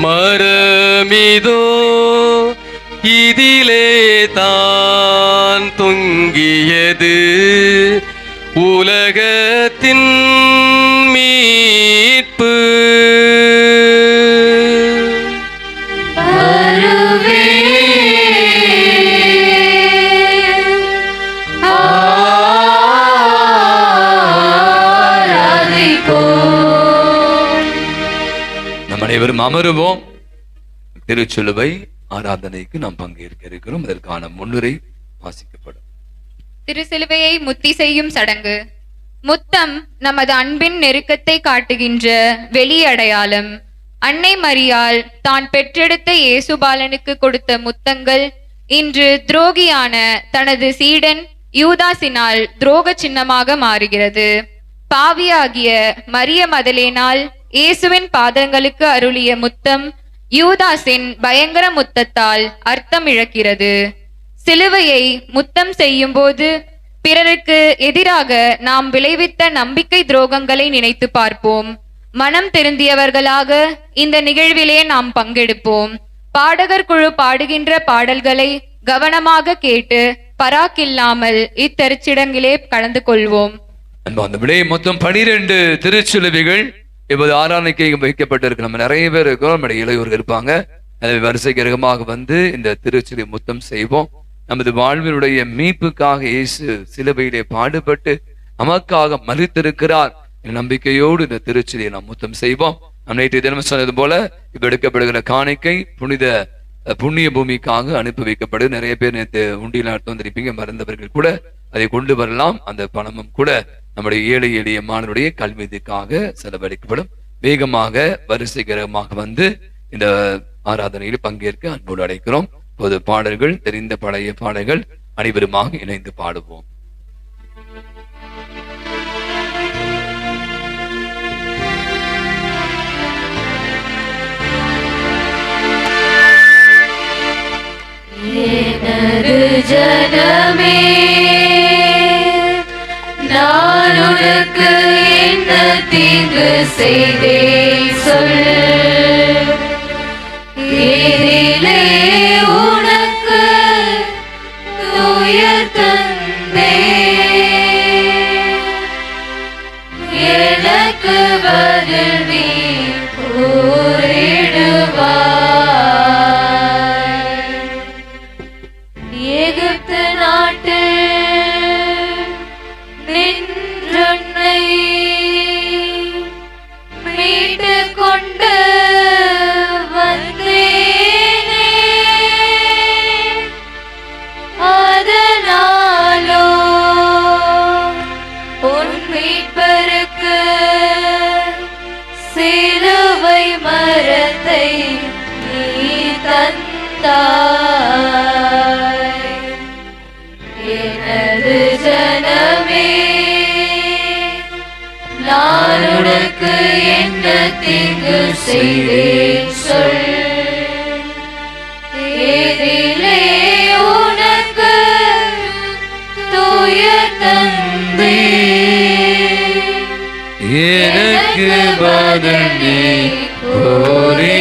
[SPEAKER 3] மரமிதோ இதிலே தான் தொங்கியது உலகத்தின் மீட்பு.
[SPEAKER 2] அனைவரும் அமருவோம். திருச்சிலுவை ஆராதனைக்கு நாம் பங்கேற்க இருக்கிறோம். அதற்கான முன்னுரை வாசிக்கப்படும்.
[SPEAKER 17] திருச்சிலுவையை முத்தி செய்யும் சடங்கு. முத்தம் நமது அன்பின் நெருக்கத்தை காட்டுகின்ற வெளி அடையாளம். அன்னை மரியாள் தான் பெற்றெடுத்த இயேசுபாலனுக்கு கொடுத்த முத்தங்கள் இன்று துரோகியான தனது சீடன் யூதாசினால் துரோக சின்னமாக மாறுகிறது. பாவியாகிய மரிய மதலேனால் இயேசுவின் பாதங்களுக்கு அருளிய முத்தம் யூதாஸின் பயங்கர முத்தத்தால் அர்த்தம் இழக்கிறது. சிலுவையை முத்தம் செய்யும் போது பிறருக்கு எதிராக நாம் விளைவித்த நம்பிக்கை துரோகங்களை நினைத்து பார்ப்போம். மனம் திருந்தியவர்களாக இந்த நிகழ்விலே நாம் பங்கெடுப்போம். பாடகர் குழு பாடுகின்ற பாடல்களை கவனமாக கேட்டு பராக்கில்லாமல் இத்தருச்சிடங்கிலே கலந்து கொள்வோம்.
[SPEAKER 2] மொத்தம் 12 திருச்சிலுவைகள் இப்போது ஆராதனைக்கு வைக்கப்பட்டிருக்கு. நம்ம நிறைய பேர் இருக்கிறோம், நம்முடைய இளையோர்கள் இருப்பாங்க. அதை வரிசைக்கு வேகமாக வந்து இந்த திருச்சிலை முத்தம் செய்வோம். நமது வாழ்வினுடைய மீட்புக்காக இயேசு சிலுவையிலே பாடுபட்டு நமக்காக மரித்திருக்கிறார் நம்பிக்கையோடு இந்த திருச்சிலையை நாம் முத்தம் செய்வோம். நாம் நேற்று தினம் சொன்னது போல இப்ப எடுக்கப்படுகிற காணிக்கை புண்ணிய பூமிக்காக அனுப்பி வைக்கப்படுது. நிறைய பேர் நேற்று உண்டியில் நடத்த வந்திருப்பீங்க, மறந்தவர்கள் கூட அதை கொண்டு வரலாம். அந்த பணமும் கூட நம்முடைய ஏழை எளிய மாணவருடைய கல்விக்காக செலவழிக்கப்படும். வேகமாக வரிசைகரமாக வந்து இந்த ஆராதனையில் பங்கேற்க அன்போடு அழைக்கிறோம். பொது பாடல்கள், தெரிந்த பழைய பாடல்கள் அனைவருமாக இணைந்து பாடுவோம்.
[SPEAKER 6] எனது ஜனமே, நான் உனக்கு என்ன தீங்கு செய்தேன் சொல். எதிலே உனக்கு துயர் தந்தேன், எனக்கு பதில் நீ கூறிடுவாய். எகிப்து நாட்டில் நின்றனை மீட்டு கொண்டு வந்தேனே, அதனாலோ உன் மீட்பருக்கு சிலுவை மரத்தை நீ தந்தாய். எனது ஜனமே, நான் உனக்கு என்ன தீங்கு செய்தேன் சொல். எதிலே உனக்கு துயர் தந்தேன்,
[SPEAKER 7] எனக்கு பதில் நீ கூறிடுவாய்.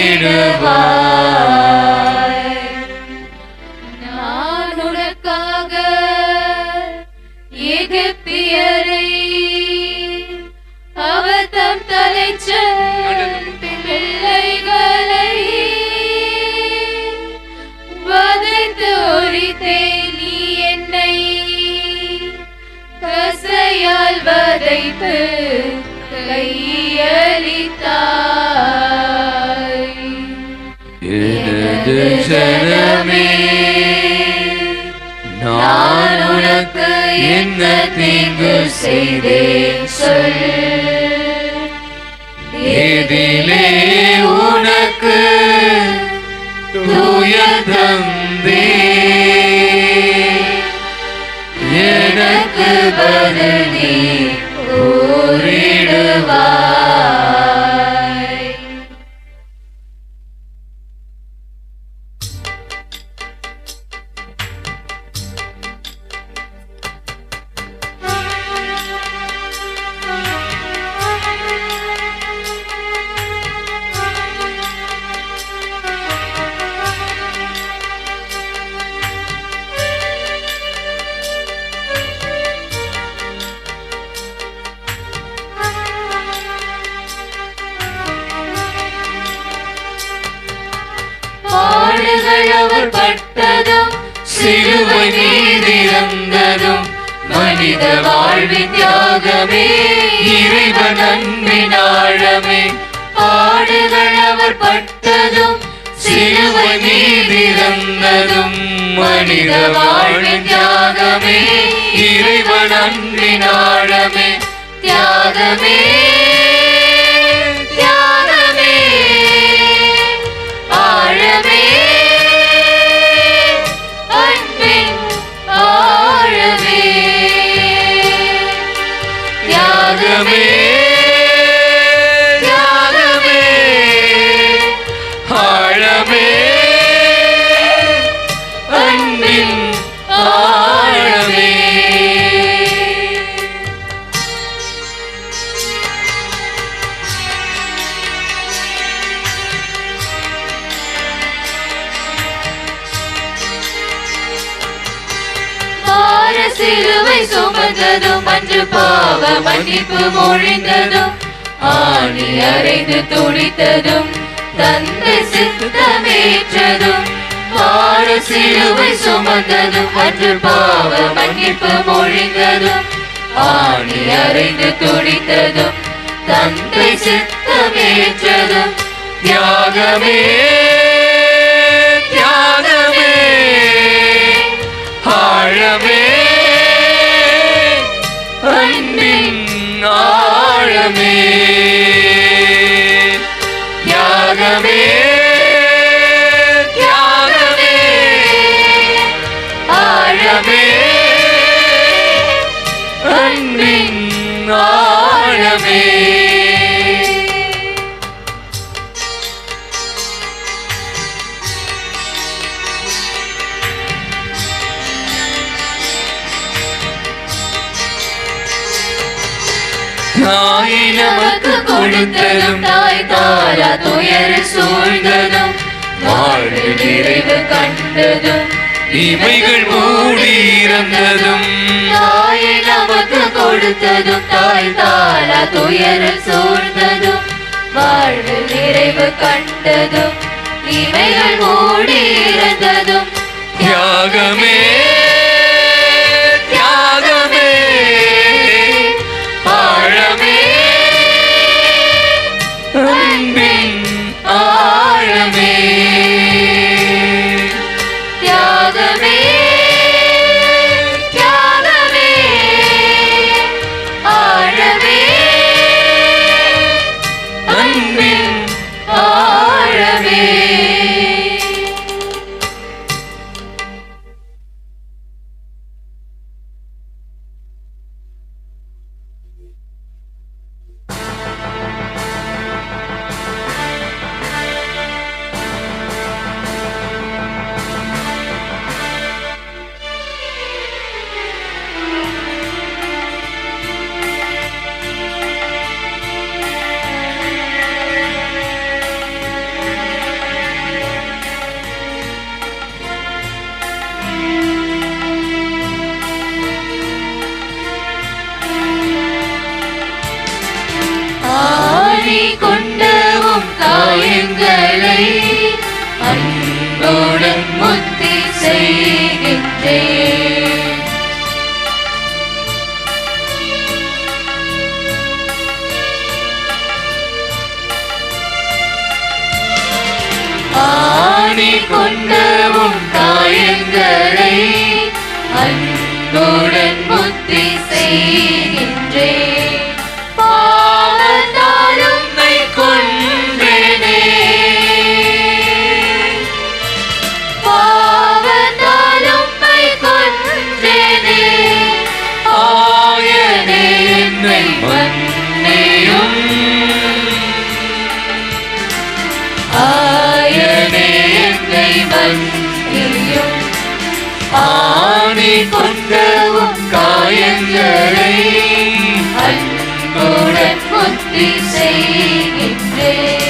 [SPEAKER 6] நான் உனக்காக எகிப்தியரை அவர் தம் தலைச்சன் பிள்ளைகளை வதைத்து ஒழித்தேன். நீ என்னை கசையால் வதைத்து கையளித்தாய்.
[SPEAKER 7] எனது ஜனமே, நான் உனக்கு என்ன தீங்கு செய்தேன் சொல். எதிலே உனக்கு துயர் தந்தேன், எனக்கு பதில் நீ கூறிடுவாய். பாடுகள் அவர் பட்டதும் சிலுவை மீதிருந்ததும் மனித வாழ்வின் தியாகமே, இறைவன் அன்பின் ஆழமே. பாடுகள் அவர் பட்டதும் சிலுவை மீதிருந்ததும் மனித வாழ்வின் தியாகமே, இறைவன் அன்பின் ஆழமே. தியாகமே தியாகமே ஆழமே, அன்பின் ஆழமே. தியாகமே தியாகமே ஆழமே, அன்பின் ஆழமே.
[SPEAKER 6] சிலுவை சுமந்ததும் அன்று பாவ மன்னிப்பு மொழிந்ததும் ஆணி அறைந்து துடித்ததும் தந்தை சித்தமேற்றதும் பாட சிலுவை சுமந்ததும் அன்று பாவ மன்னிப்பு மொழிந்ததும் ஆணி அறைந்து துடித்ததும் தந்தை சித்தமேற்றதும்
[SPEAKER 7] தியாகமே தியாகமே ஆழமே அன்பின் ஆழமே தியாகமே தியாகமே ஆழமே அன்பின் ஆழமே. தாயை நமக்கு கொடுத்ததும் தாய் தாரா துயர் சூழ்ந்ததும் வாழ்வு நிறைவு கண்டதும் இமைகள் மூடி இறந்ததும்
[SPEAKER 6] தாயை நமக்கு கொடுத்ததும் தாய் தாரா துயர் சூழ்ந்ததும் வாழ்வு நிறைவு கண்டதும் இமைகள் மூடி இறந்ததும்
[SPEAKER 7] தியாகமே தியாகமே ஆழமே அன்பின் ஆழமே
[SPEAKER 6] தியாகமே தியாகமே ஆழமே
[SPEAKER 7] அன்பின்
[SPEAKER 6] ஆழமே. ஆடி கொண்டவும் காயங்களை அன்புடன் முத்தி செய்கின்றேன். ஆடி கொண்டவும் காயங்களை அன்புடன் முத்தி செய்கின்றேன். பாவத்தால் உம்மை கொன்றேனே, பாவத்தால் உம்மை கொன்றேனே, ஆயனே என்னை மன்னியும், ஆயனே என்னை மன்னியும். ஆணி கொண்டவும் காயங்களை அன்புடன் முத்தி செய்கின்றேன்.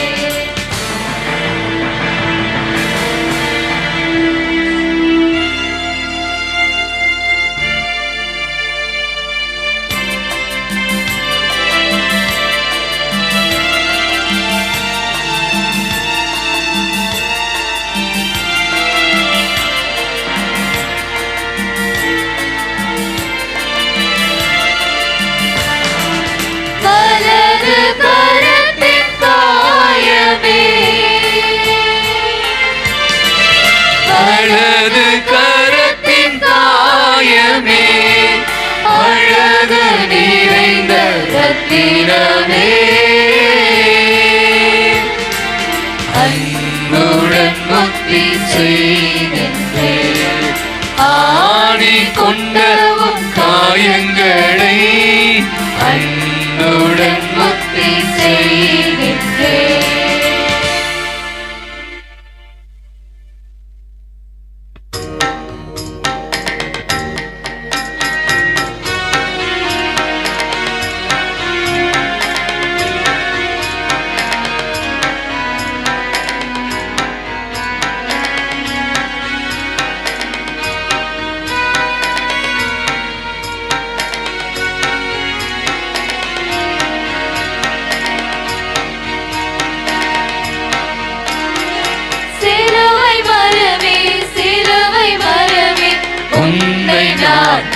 [SPEAKER 6] வலது கரத்தின் காயமே,
[SPEAKER 7] வலது கரத்தின் காயமே அழகு நிறைந்த ரத்தினமே அன்புடன் முக்தி செய்கின்றேன். ஆணி கொண்டவும் காயங்களை அன்புடன் முக்தி செய்கின்றேன்.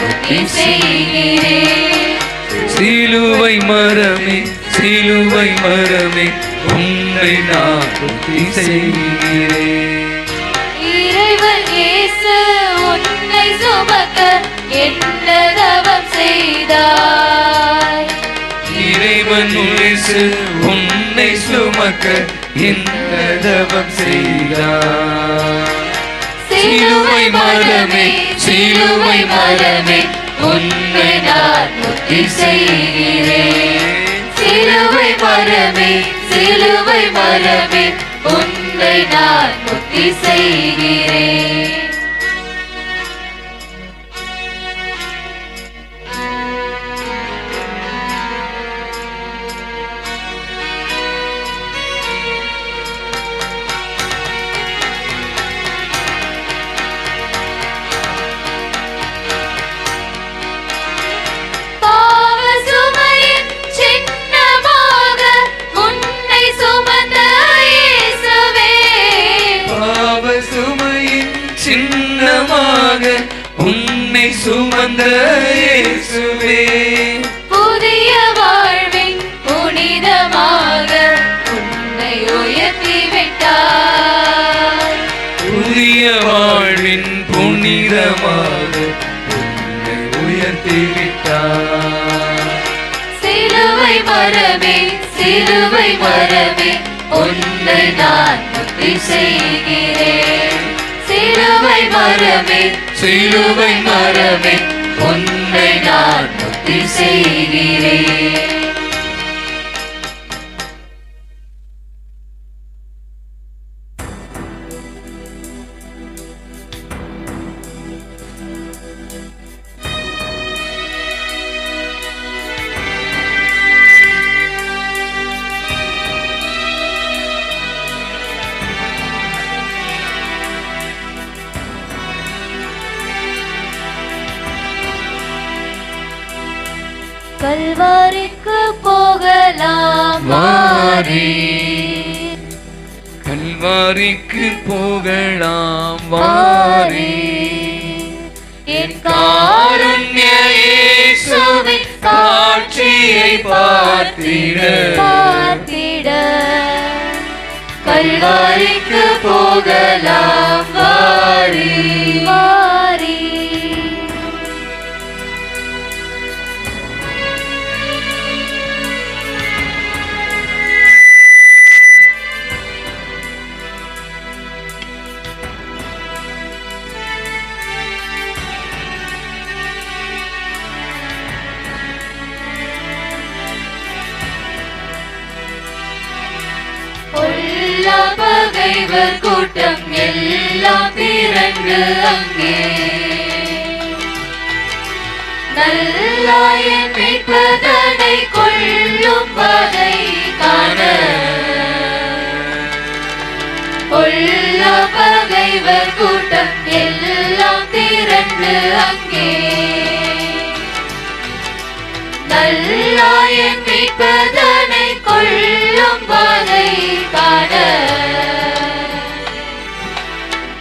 [SPEAKER 6] முக்தி செய்கிறேன்.
[SPEAKER 7] சிலுவை மரமே சிலுவை மரமே உன்னை நான் முக்தி செய்கிறேன்.
[SPEAKER 6] இறைவன் இயேசு உன்னை சுமக்க என்ன தவம் செய்தாய்.
[SPEAKER 7] இறைவன் இயேசு உன்னை சுமக்க என்ன தவம் செய்தார். சிலுவை மரமே சிலுவை மரமே உன்னை நான் முக்தி செய்கிறேன்.
[SPEAKER 6] சிலுவை மரமே சிலுவை மரமே உன்னை நான் முக்தி செய்கிறேன்.
[SPEAKER 7] சின்னமாக உன்னை சுமந்த இயேசுவே,
[SPEAKER 6] புதிய வாழ்வின் புனிதமாக உன்னை உயர்த்தி விட்டார்.
[SPEAKER 7] புதிய வாழ்வின் புனிதமாக உன்னை உயர்த்தி விட்டார்.
[SPEAKER 6] சிலுவை மரமே சிலுவை மரமே உன்னை நான் முக்தி செய்கிறேன். சிலுவை மரமே சிலுவை மரமே உன்னை நான் முக்தி செய்கிறேன். கல்வாரிக்கு போகலாம் வாரி,
[SPEAKER 7] கல்வாரிக்கு போகலாம் வாரி,
[SPEAKER 6] என் காருண்ய இயேசுவின் காட்சியை பார்த்திட கல்வாரிக்கு போகலாம் வாரி வாரி. பகைவர் கூட்டம் எல்லாம் திரண்டு அங்கே நல்லாயன் மீட்பதனை கொள்ளும் வகை காண பகைவர் கூட்டம் எல்லாம் திரண்டு அங்கே நல்லாயன் மீட்பதனை கொள்ளும் வகை காண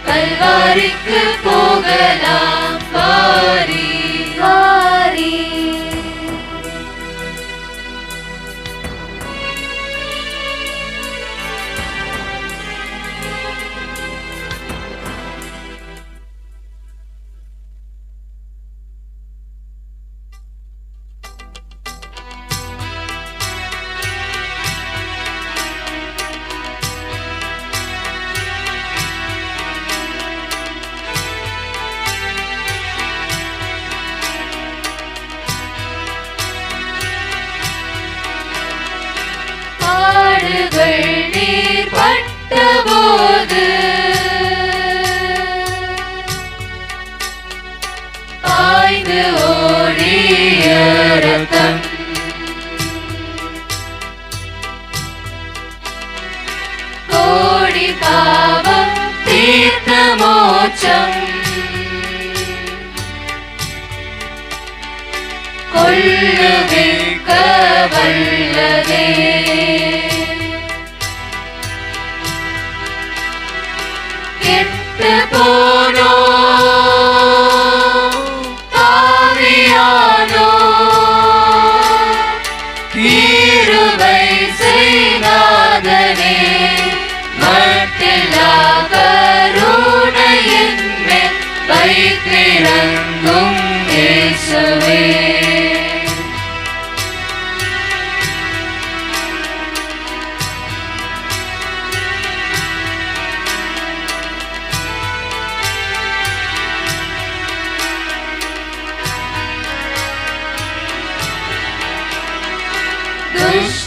[SPEAKER 6] கல்வாரிக்கு போகலாம் வாரி வாரி. நீர் பட்டபோது பாய்ந்து ஓடிய ரத்தம் கோடி பாவம் தீர்த்த மோட்சம் கொள்ளுவிக்க வல்லதே. கெட்டு போனோ பாவிகளே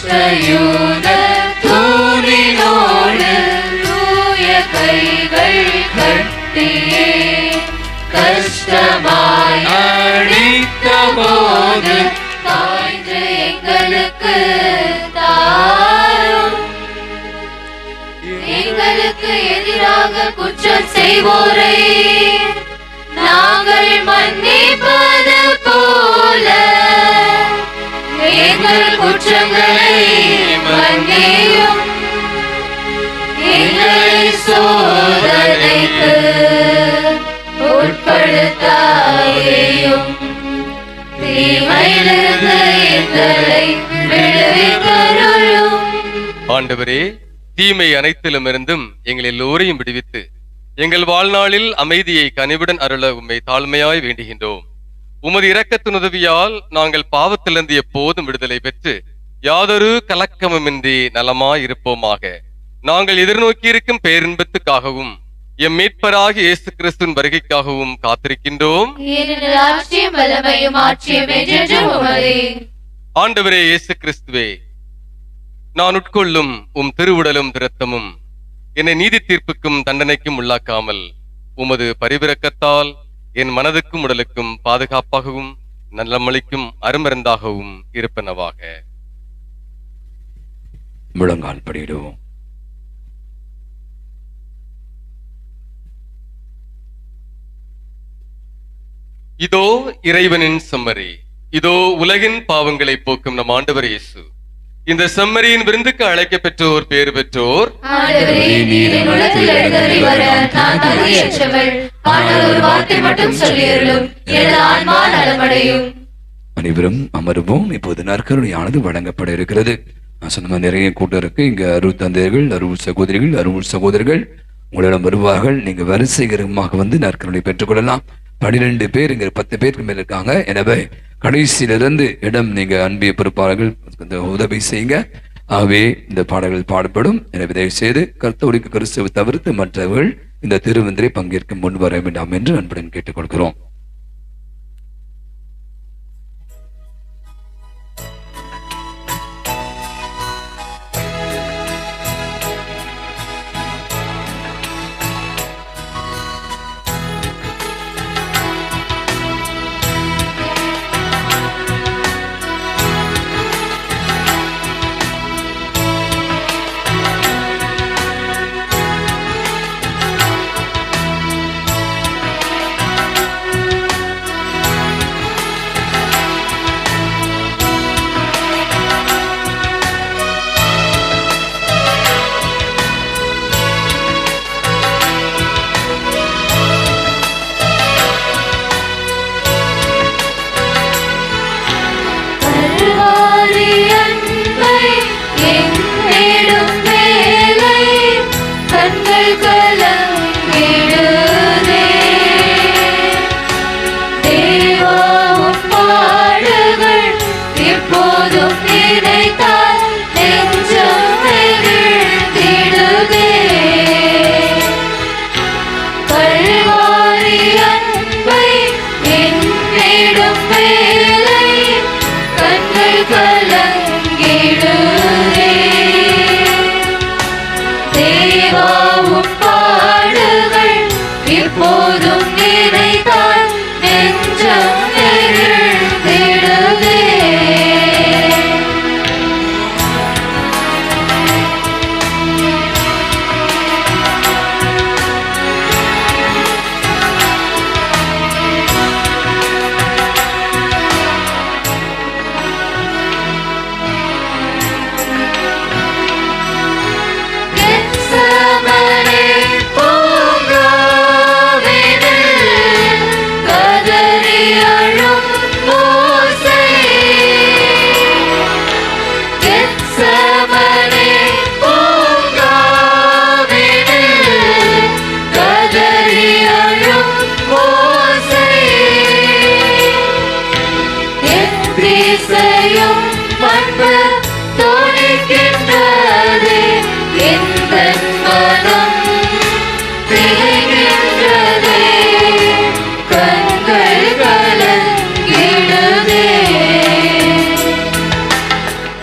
[SPEAKER 6] கஷ்டயூத தூணினோடு தூய கைகள் கட்டியே கஷ்டமாய் அடித்த போது தாய்ந்து எங்களுக்கு தாரும். எங்களுக்கு எதிராக குற்றம் செய்வோரை நாங்கள் மன்னிப்பது போல எங்கள் குற்றங்களை மன்னியும். எங்களை சோதனைக்கு உட்படுத்தாதேயும். தீமையிலிருந்து எங்களை விடுவித்தருளும்.
[SPEAKER 3] ஆண்டவரே, தீமை அனைத்திலும் இருந்தும் எங்கள் எல்லோரையும் விடுவித்து எங்கள் வாழ்நாளில் அமைதியை கனிவுடன் அருள உம்மை தாழ்மையாய் வேண்டுகின்றோம். உமது இரக்கத்தின் உதவியால் நாங்கள் பாவத்திலிருந்து எப்போதும் விடுதலை பெற்று யாதொரு கலக்கமுமின்றி நலமாய் இருப்போமாக. நாங்கள் எதிர்நோக்கி இருக்கும் பேரின்பத்துக்காகவும் எம் மீட்பராகிய இயேசு கிறிஸ்துவின் வருகைக்காகவும் காத்திருக்கின்றோம். ஆண்டவரே இயேசு கிறிஸ்துவே, நான் உட்கொள்ளும் உம் திருவுடலும் இரத்தமும் என்னை நீதி தீர்ப்புக்கும் தண்டனைக்கும் உள்ளாக்காமல் உமது பரிவிரக்கத்தால் என் மனதுக்கும் உடலுக்கும் பாதுகாப்பாகவும் நல்லமளிக்கும் அருமருந்தாகவும் இருப்பனவாக.
[SPEAKER 2] முழங்கால் படியிடுவோம்.
[SPEAKER 3] இதோ இறைவனின் செம்மறி, இதோ உலகின் பாவங்களை போக்கும் நம் ஆண்டவர் இயேசு. இந்த செம்மறியின் விருந்துக்கு அழைக்க பெற்றோர் பேறு பெற்றோர்.
[SPEAKER 2] அனைவரும் அமருவோம். இப்போது நற்கருணையானது வழங்கப்பட இருக்கிறது. நான் சொன்ன நிறைய கூட்டம் இருக்கு. இங்க அருள் தந்தையர்கள், அருள் சகோதரிகள், அருள் சகோதரர்கள் உங்களிடம் வருவார்கள். நீங்க வரிசைகரமாக வந்து நற்கருணை பெற்றுக் கொள்ளலாம். 12 பேர், இங்க 10 பேருக்கு மேல இருக்காங்க. எனவே கடைசியிலிருந்து இடம் நீங்க அன்பிய பொறுப்பாளர்கள் உதவி செய்யுங்க. ஆகவே இந்த பாடல்கள் பாடப்படும். எனவே தயவு செய்து கர்த்தருடைய கிறிஸ்துவை தவிர்த்து மற்றவர்கள் இந்த திருவிருந்திலே பங்கேற்க முன் வர வேண்டாம் என்று அன்புடன் கேட்டுக்கொள்கிறோம்.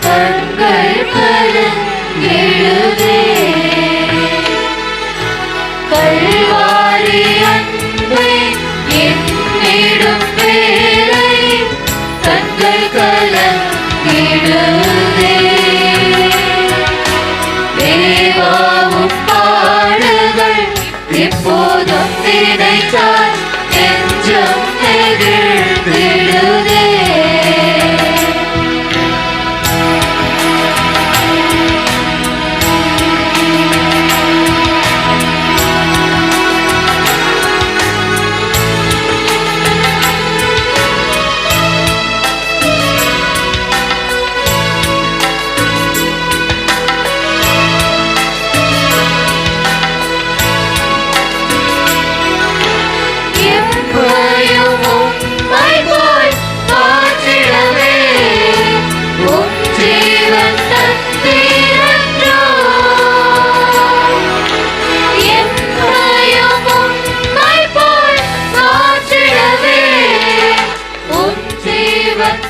[SPEAKER 6] கண்கள்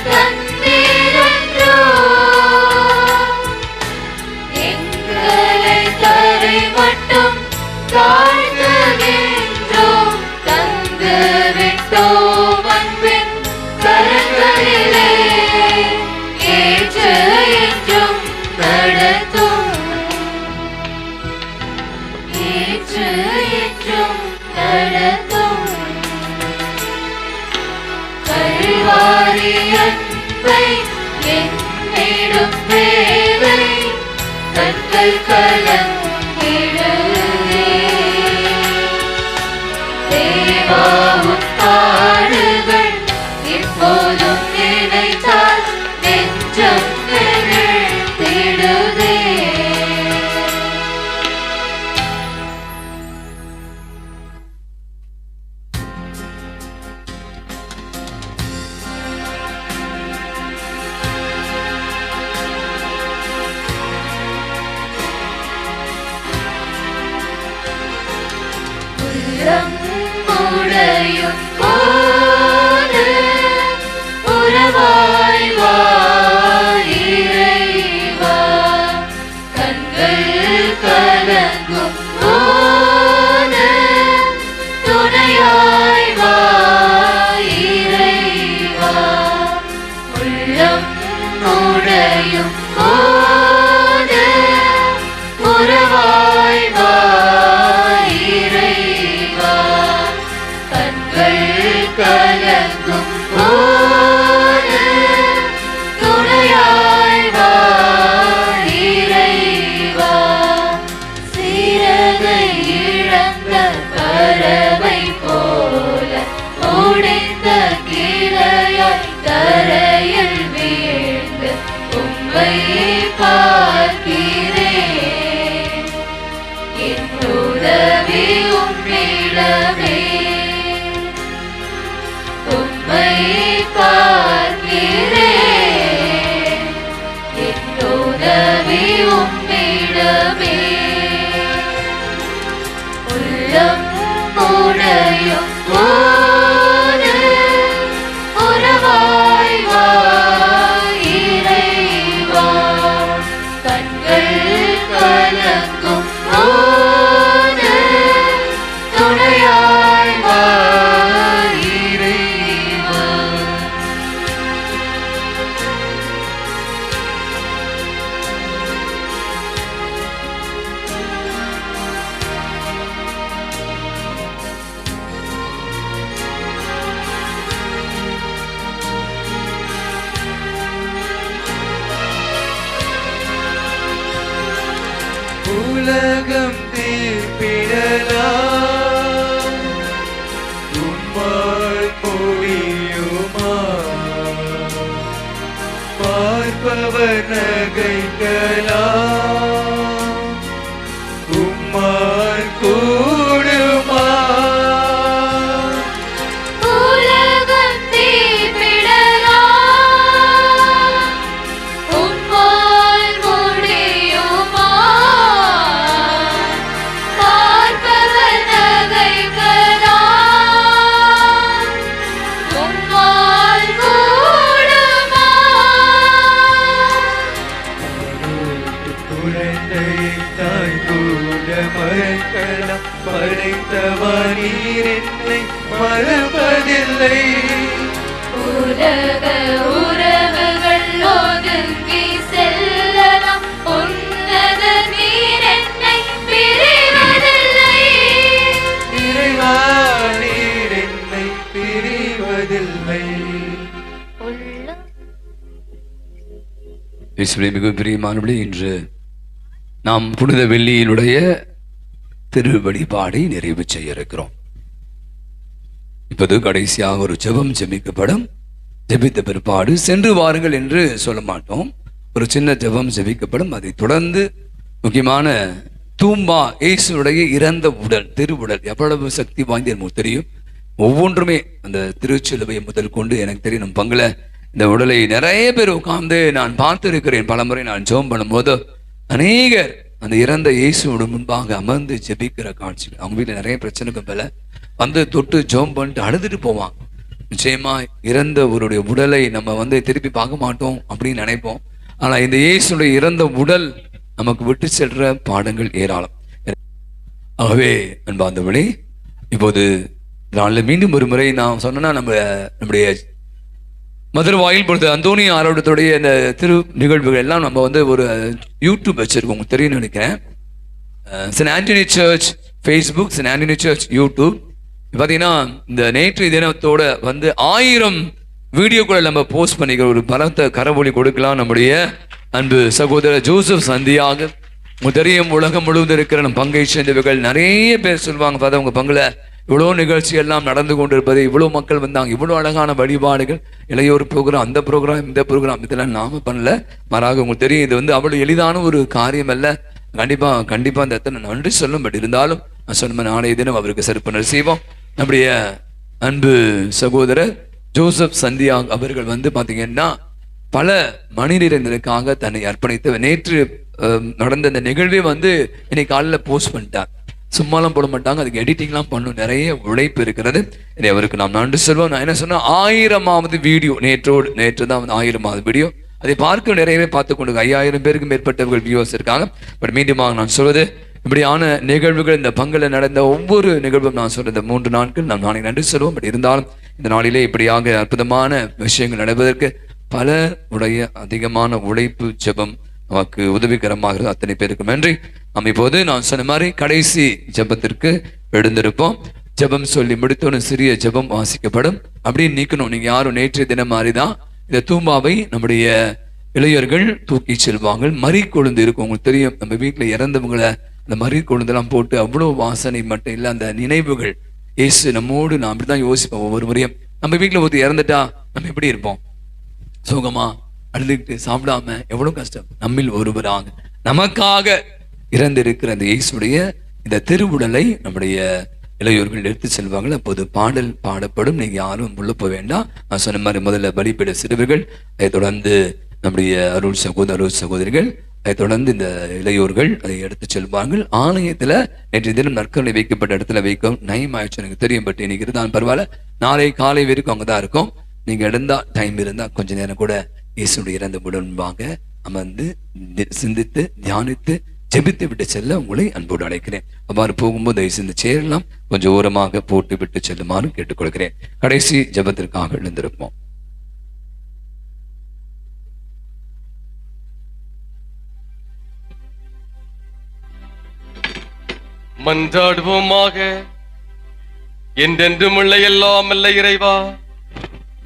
[SPEAKER 6] தந்தீரன்றோ எங்களை தரை மட்டும் தாழ்த்துகின்றோம் தந்து விட்டோம் அன்பின் கரங்களிலே ஏற்று என்றும் நடத்தும் ஏற்று என்றும் நடத்தும் கல்வாரி அன்பை என்னிடும் தேவை கண்கள் கலங்கிடுதே தேவாவும் பாடுகள் இப்போதும் நினைத்தால் நெஞ்சம் நெகிழ்ந்திடுதே உள்ளம் உடையும் போது உறவாய் வா இறைவா கண்கள் கலங்கும் போது துணையாய் வா இறைவா உள்ளம் உடையும் போது உறவாய் வா இறைவா கண்கள் கலங்கும் போது துணையாய் வா இறைவா சிறகை இழந்த பறவை போல உடைந்த கிளையாய் தரையில் வீழ்ந்து உம்மை பார்க்கிறேன் என் உதவி உம்மிடமே உம்மை பார்க்கிறேன் என் உதவி உம்மிடமே உள்ளம் உடையும் போது உறவாய் வா இறைவா கண்கள் கலங்கும் போது துணையாய் வா இறைவா
[SPEAKER 7] உலகம் தீர்ப்பிடலாம் உம்மால் முடியுமா பார்ப்பவர் நகைக்கலாம் உம்மால் கூடுமா
[SPEAKER 6] உலகம் தீர்ப்பிடலாம் உம்மால் முடியுமா பார்ப்பவர் நகைக்கலாம் உம்மால் கூடுமா
[SPEAKER 7] குழந்தையை தாய் கூட மறக்கலாம் படைத்தவா நீர் என்னை மறப்பதில்லை
[SPEAKER 6] உலக உறவுகள் ஒதுங்கி செல்லலாம் உன்னத நீர் என்னை பிரிவதில்லை
[SPEAKER 7] இறைவா நீர் என்னை பிரிவதில்லை
[SPEAKER 2] இயேசுவிலே மிகவும் பிரியமானவர்களே, இன்று நாம் புனித வெள்ளியினுடைய திரு வழிபாடை நிறைவு செய்ய இருக்கிறோம். இப்போது கடைசியாக ஒரு ஜெபம் ஜெபிக்கப்படும். ஜெபித்த பிற்பாடு சென்று வாருங்கள் என்று சொல்ல மாட்டோம். ஒரு சின்ன ஜெபம் ஜெபிக்கப்படும். அதை தொடர்ந்து முக்கியமான தூம்பா இயேசுடைய இறந்த உடல், திருவுடல் எவ்வளவு சக்தி வாய்ந்த நமக்கு தெரியும். ஒவ்வொன்றுமே அந்த திருச்சிலுவை முதல் கொண்டு எனக்கு தெரியும். நம் பங்குல இந்த உடலை நிறைய பேர் உட்கார்ந்து நான் பார்த்திருக்கிறேன். பலமுறை நான் ஜெபம் பண்ணும்போது அநேகர் அந்த இறந்த இயேசுவோட முன்பாக அமர்ந்து ஜெபிக்கிற காட்சிகள். அவங்க வீட்டில் நிறைய பிரச்சனைக்கு மேல வந்து தொட்டு ஜெபம் பண்ணிட்டு அழுதுட்டு போவாங்க. நிச்சயமா இறந்த ஒருடைய உடலை நம்ம திருப்பி பார்க்க மாட்டோம் அப்படின்னு நினைப்போம். ஆனா இந்த இயேசுடைய இறந்த உடல் நமக்கு விட்டு செல்ற பாடங்கள் ஏராளம். ஆகவே அன்பார்ந்தவர்களே, இப்போது நாளில் மீண்டும் ஒரு முறை நான் சொன்னா நம்முடைய மதுரவாயில் பொழுது அந்தோனி ஆரோடத்துடைய இந்த திரு நிகழ்வுகள் எல்லாம் நம்ம ஒரு யூடியூப் வச்சிருக்கோம், உங்களுக்கு தெரியும் நினைக்கிறேன். Saint Antony church Facebook, Saint Antony church YouTube. பார்த்தீங்கன்னா இந்த நேற்று தினத்தோட 1000 வீடியோக்களை நம்ம போஸ்ட் பண்ணிக்கிற ஒரு பலத்த கரவொலி கொடுக்கலாம். நம்முடைய அன்பு சகோதரர் ஜோசப் சந்தியாக உங்களுக்கு தெரியும், உலகம் முழுவதும் இருக்கிற நம்ம பங்கை சேர்ந்தவர்கள் நிறைய பேர் சொல்லுவாங்க, பார்த்தா உங்க பங்குல இவ்வளோ நிகழ்ச்சி எல்லாம் நடந்து கொண்டிருப்பது, இவ்வளோ மக்கள் வந்தாங்க, இவ்வளோ அழகான வழிபாடுகள், இளையோர் ப்ரோக்ராம், அந்த ப்ரோக்ராம், இந்த ப்ரோக்ராம், இதெல்லாம் நாம பண்ணல. மாறாக உங்களுக்கு தெரியும், இது அவ்வளவு எளிதான ஒரு காரியம் அல்ல. கண்டிப்பா அந்த எத்தனை நன்றி சொல்லும். பட் இருந்தாலும் நான் சொன்ன நாளைய தினம் அவருக்கு சிறப்பு செய்வோம். நம்முடைய அன்பு சகோதரர் ஜோசப் சந்தியா அவர்கள் பாத்தீங்கன்னா பல மணி நேரங்களுக்காக தன்னை அர்ப்பணித்து நேற்று நடந்த இந்த நிகழ்வே இன்னைக்கு காலையில் போஸ்ட் பண்ணிட்டார். சும்மாலாம் போட மாட்டாங்க, அதுக்கு எடிட்டிங்லாம் பண்ணும், நிறைய உழைப்பு இருக்கிறது. இதை அவருக்கு நாம் நன்றி சொல்வோம். நான் என்ன சொன்னா 1000வது வீடியோ நேற்று தான் 1000வது வீடியோ. அதை பார்க்க நிறையவே பார்த்து கொண்டு 5000 பேருக்கு மேற்பட்டவர்கள் வியூவர்ஸ் இருக்காங்க. பட் மீண்டும் நான் சொல்வது, இப்படியான நிகழ்வுகள் இந்த பங்குல நடந்த ஒவ்வொரு நிகழ்வும் நான் சொல்ற இந்த 3 நாட்கள் நாம் நாளை நன்றி சொல்வோம். பட் இருந்தாலும் இந்த நாளிலே இப்படியாக அற்புதமான விஷயங்கள் நடப்பதற்கு பல அதிகமான உழைப்பு, ஜெபம் நமக்கு உதவிகரமாக அத்தனை பேருக்கு நன்றி. நாம் இப்போது நான் சொன்ன மாதிரி கடைசி ஜெபத்திற்கு எழுந்திருப்போம். ஜெபம் சொல்லி முடித்தோன்னு சிறிய ஜெபம் வாசிக்கப்படும். அப்படின்னு நீக்கணும். நீங்க யாரும் நேற்றைய தினம் மாதிரிதான் இந்த தூம்பாவை நம்முடைய இளைஞர்கள் தூக்கி செல்வாங்க. மறி கொழுந்து இருக்கும், உங்களுக்கு தெரியும். நம்ம வீட்டுல இறந்தவங்களை அந்த மறி கொழுந்தெல்லாம் போட்டு அவ்வளவு வாசனை மட்டும் இல்லை, அந்த நினைவுகள். இயேசு நம்மோடு நான் அப்படிதான் யோசிப்போம். ஒவ்வொரு முறையும் நம்ம வீட்டுல ஒருத்தர் இறந்துட்டா நம்ம எப்படி இருப்போம்? சோகமா அழுதுகிட்டு சாப்பிடாம, எவ்வளவு கஷ்டம். நம்மில் ஒருவராக நமக்காக இறந்திருக்கிற அந்த இயேசுடைய இந்த திருவுடலை நம்முடைய இளையோர்கள் எடுத்து செல்வார்கள். அப்போது பாடல் பாடப்படும். நீங்க யாரும் உள்ள போக வேண்டாம். நான் சொன்ன மாதிரி முதல்ல பலிபீட சிறுவர்கள், அதை தொடர்ந்து நம்முடைய அருள் சகோதரிகள், அதை தொடர்ந்து இந்த இளையோர்கள் அதை எடுத்து செல்வார்கள். ஆலயத்துல நேற்று தினம் நற்கருணை வைக்கப்பட்ட இடத்துல வைக்கும். நயம் ஆயிடுச்சு எனக்கு தெரியும். பட் இன்னைக்கு இருந்தாலும் பரவாயில்ல, நாளை காலை வரைக்கும் அங்கதான் இருக்கும். நீங்க இருந்தா டைம் இருந்தா கொஞ்ச நேரம் கூட இயேசுடைய இறந்த முன்பாக அமர்ந்து சிந்தித்து தியானித்து ஜெபித்து விட்டு செல்ல உங்களை அன்போடு அழைக்கிறேன். அவ்வாறு போகும்போது தயவுசெய்து சேரலாம் கொஞ்சம் ஓரமாக போட்டு விட்டு செல்லுமாறு கேட்டுக்கொள்கிறேன். கடைசி ஜெபத்திற்காக எழுந்திருப்போம்.
[SPEAKER 3] மன்றாடுவோமாக. என்றென்றும் உள்ள எல்லாம் அல்ல இறைவா,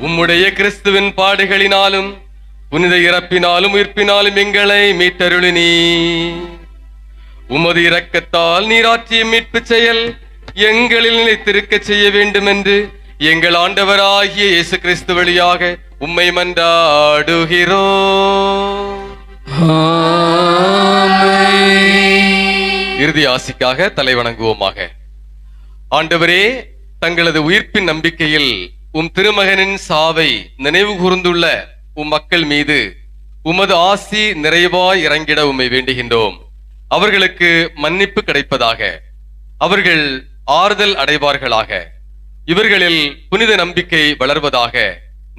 [SPEAKER 3] உம்முடைய கிறிஸ்துவின் பாடுகளினாலும் புனித இறப்பினாலும் உயிர்ப்பினாலும் எங்களை மீட்டருளினீ. உமது இரக்கத்தால் நீராற்றிய மீட்பு செயல் எங்களில் நிலைத்திருக்க செய்ய வேண்டும் என்று எங்கள் ஆண்டவராகிய இயேசு கிறிஸ்து வழியாக உம்மை மன்றாடுகிறோம். இறுதி ஆசிக்காக தலை வணங்குவோமாக. ஆண்டவரே, தங்களது உயிர்ப்பின் நம்பிக்கையில் உம் திருமகனின் சாவை நினைவு கூர்ந்துள்ள உம் மக்கள் மீது உமது ஆசி நிறைவாய் இறங்கிட உம்மை வேண்டுகின்றோம். அவர்களுக்கு மன்னிப்பு கிடைப்பதாக, அவர்கள் ஆறுதல் அடைவார்களாக, இவர்களில் புனித நம்பிக்கை வளர்வதாக,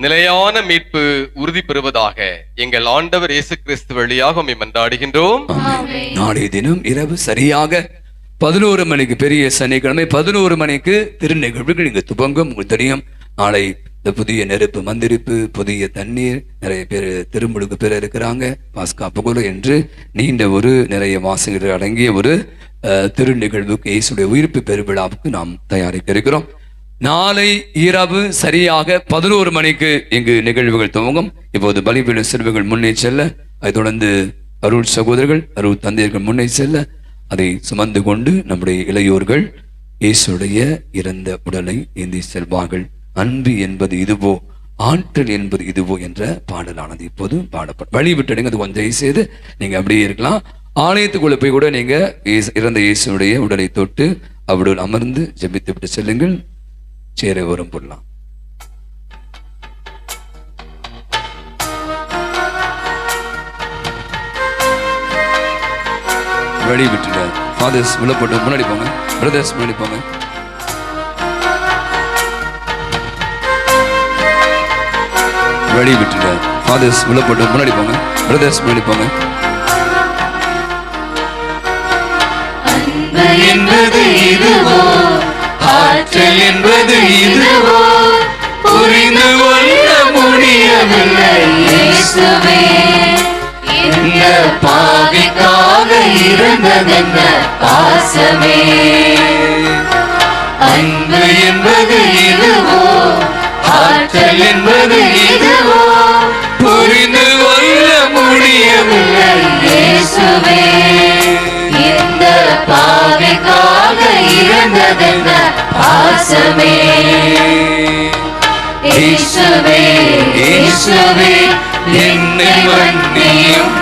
[SPEAKER 3] நிலையான மீட்பு உறுதி பெறுவதாக எங்கள் ஆண்டவர் இயேசு கிறிஸ்து வழியாக உம்மை மன்றாடுகின்றோம்.
[SPEAKER 2] நாளைய தினம் இரவு சரியாக 11 மணிக்கு, பெரிய சனிக்கிழமை 11 மணிக்கு திருநிகழ்வுகள் இங்கு துவங்கும். உங்களுக்கு தெரியும், நாளை இந்த புதிய நெருப்பு மந்திரிப்பு, புதிய தண்ணீர், நிறைய பேர் திருமுழுக்கு பேர் இருக்கிறாங்க, பாஸ்கா புகழ் என்று நீண்ட ஒரு நிறைய வாசகர்கள் அடங்கிய ஒரு திருநிகழ்வுக்கு, இயேசுடைய உயிர்ப்பு பெருவிழாவுக்கு நாம் தயாரிக்க இருக்கிறோம். நாளை இரவு சரியாக 11 மணிக்கு இங்கு நிகழ்வுகள் துவங்கும். இப்போது பலிபீட சிறுவர்கள் முன்னே செல்ல, அதை தொடர்ந்து அருள் சகோதரர்கள், அருள் தந்தையர்கள் முன்னே செல்ல, அதை சுமந்து கொண்டு நம்முடைய இளையோர்கள் இயேசுடைய இறந்த உடலை ஏந்தி செல்வார்கள். அன்பு என்பது இதுவோ, ஆற்றல் என்பது இதுவோ என்ற பாடலானது இப்போது பாடப்படும். வழி விட்டுடுங்க, அது கொஞ்சம் செய்து நீங்க அப்படியே இருக்கலாம். ஆலயத்துக்குள்ள போய் கூட நீங்க இறந்த இயேசுடைய உடலை தொட்டு அவருடன் அமர்ந்து ஜெபித்து விட்டு செல்லுங்கள். சேர வரும் போடலாம். வழி விட்டுங்க. ஃபாதர்ஸ் உள்ள போட்டு முன்னாடி போங்க, பிரதர்ஸ் முன்னாடி போங்க. வெளியே விட்டுருங்க. ஃபாதர்ஸ் உள்ள போட்டு முன்னாடி போங்க, பிரதர்ஸ் முன்னாடி போங்க.
[SPEAKER 6] அன்பு என்பது இதுவோ, ஆற்றல் என்பது இதுவோ, புரிந்து கொள்ள முடியவில்லை இயேசுவே. இந்த பாவிக்காக இருந்ததென்ன பாசமே. அன்பு என்பது இதுவோ, ஆற்றல் என்பது இதுவோ, புரிந்து கொள்ள முடியவில்லை இயேசுவே. இந்த பாவிக்காக இருந்ததென்ன பாசமே. இயேசுவே இயேசுவே என்னை மன்னியும்,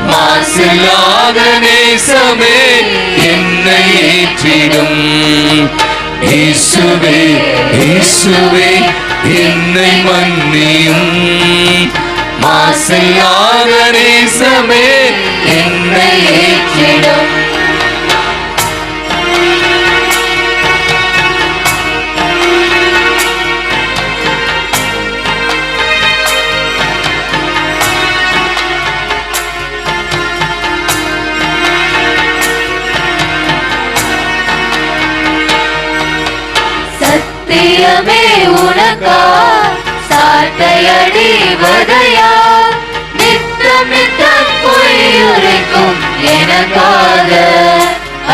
[SPEAKER 6] மாசில்லாத நேசமே என்னை ஏற்றிடும். இயேசுவே இயேசுவே என்னை மன்னியும், மாசில்லாத நேசமே என்னை ஏற்றிடும். சத்தியமே உனக்கா சாட்டையடி வதையா, நித்தம் நித்தம் பொய்யுரைக்கும் எனக்காக,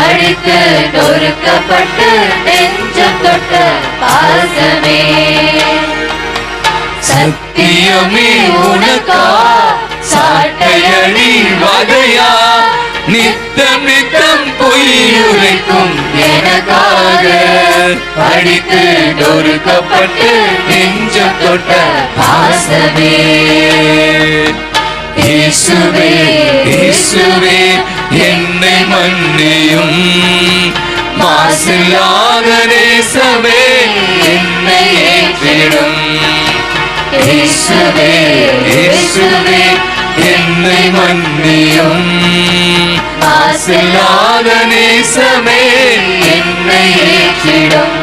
[SPEAKER 6] அடித்து நொறுக்கப்பட்டு நெஞ்சம் தொட்ட பாசமே. சத்தியமே உனக்கா சாட்டையடி வதையா, நித்தம் நித்தம் பொய்யுரைக்கும் எனக்காக, அடித்து நொறுக்கப்பட்டு நெஞ்சம் தொட்ட பாசமே. இயேசுவே இயேசுவே என்னை மன்னியும், மாசில்லாத நேசமே என்னை ஏற்றிடும். இயேசுவே இயேசுவே என்னை மன்னியும், மாசில்லாத நேசமே என்னை ஏற்றிடும்.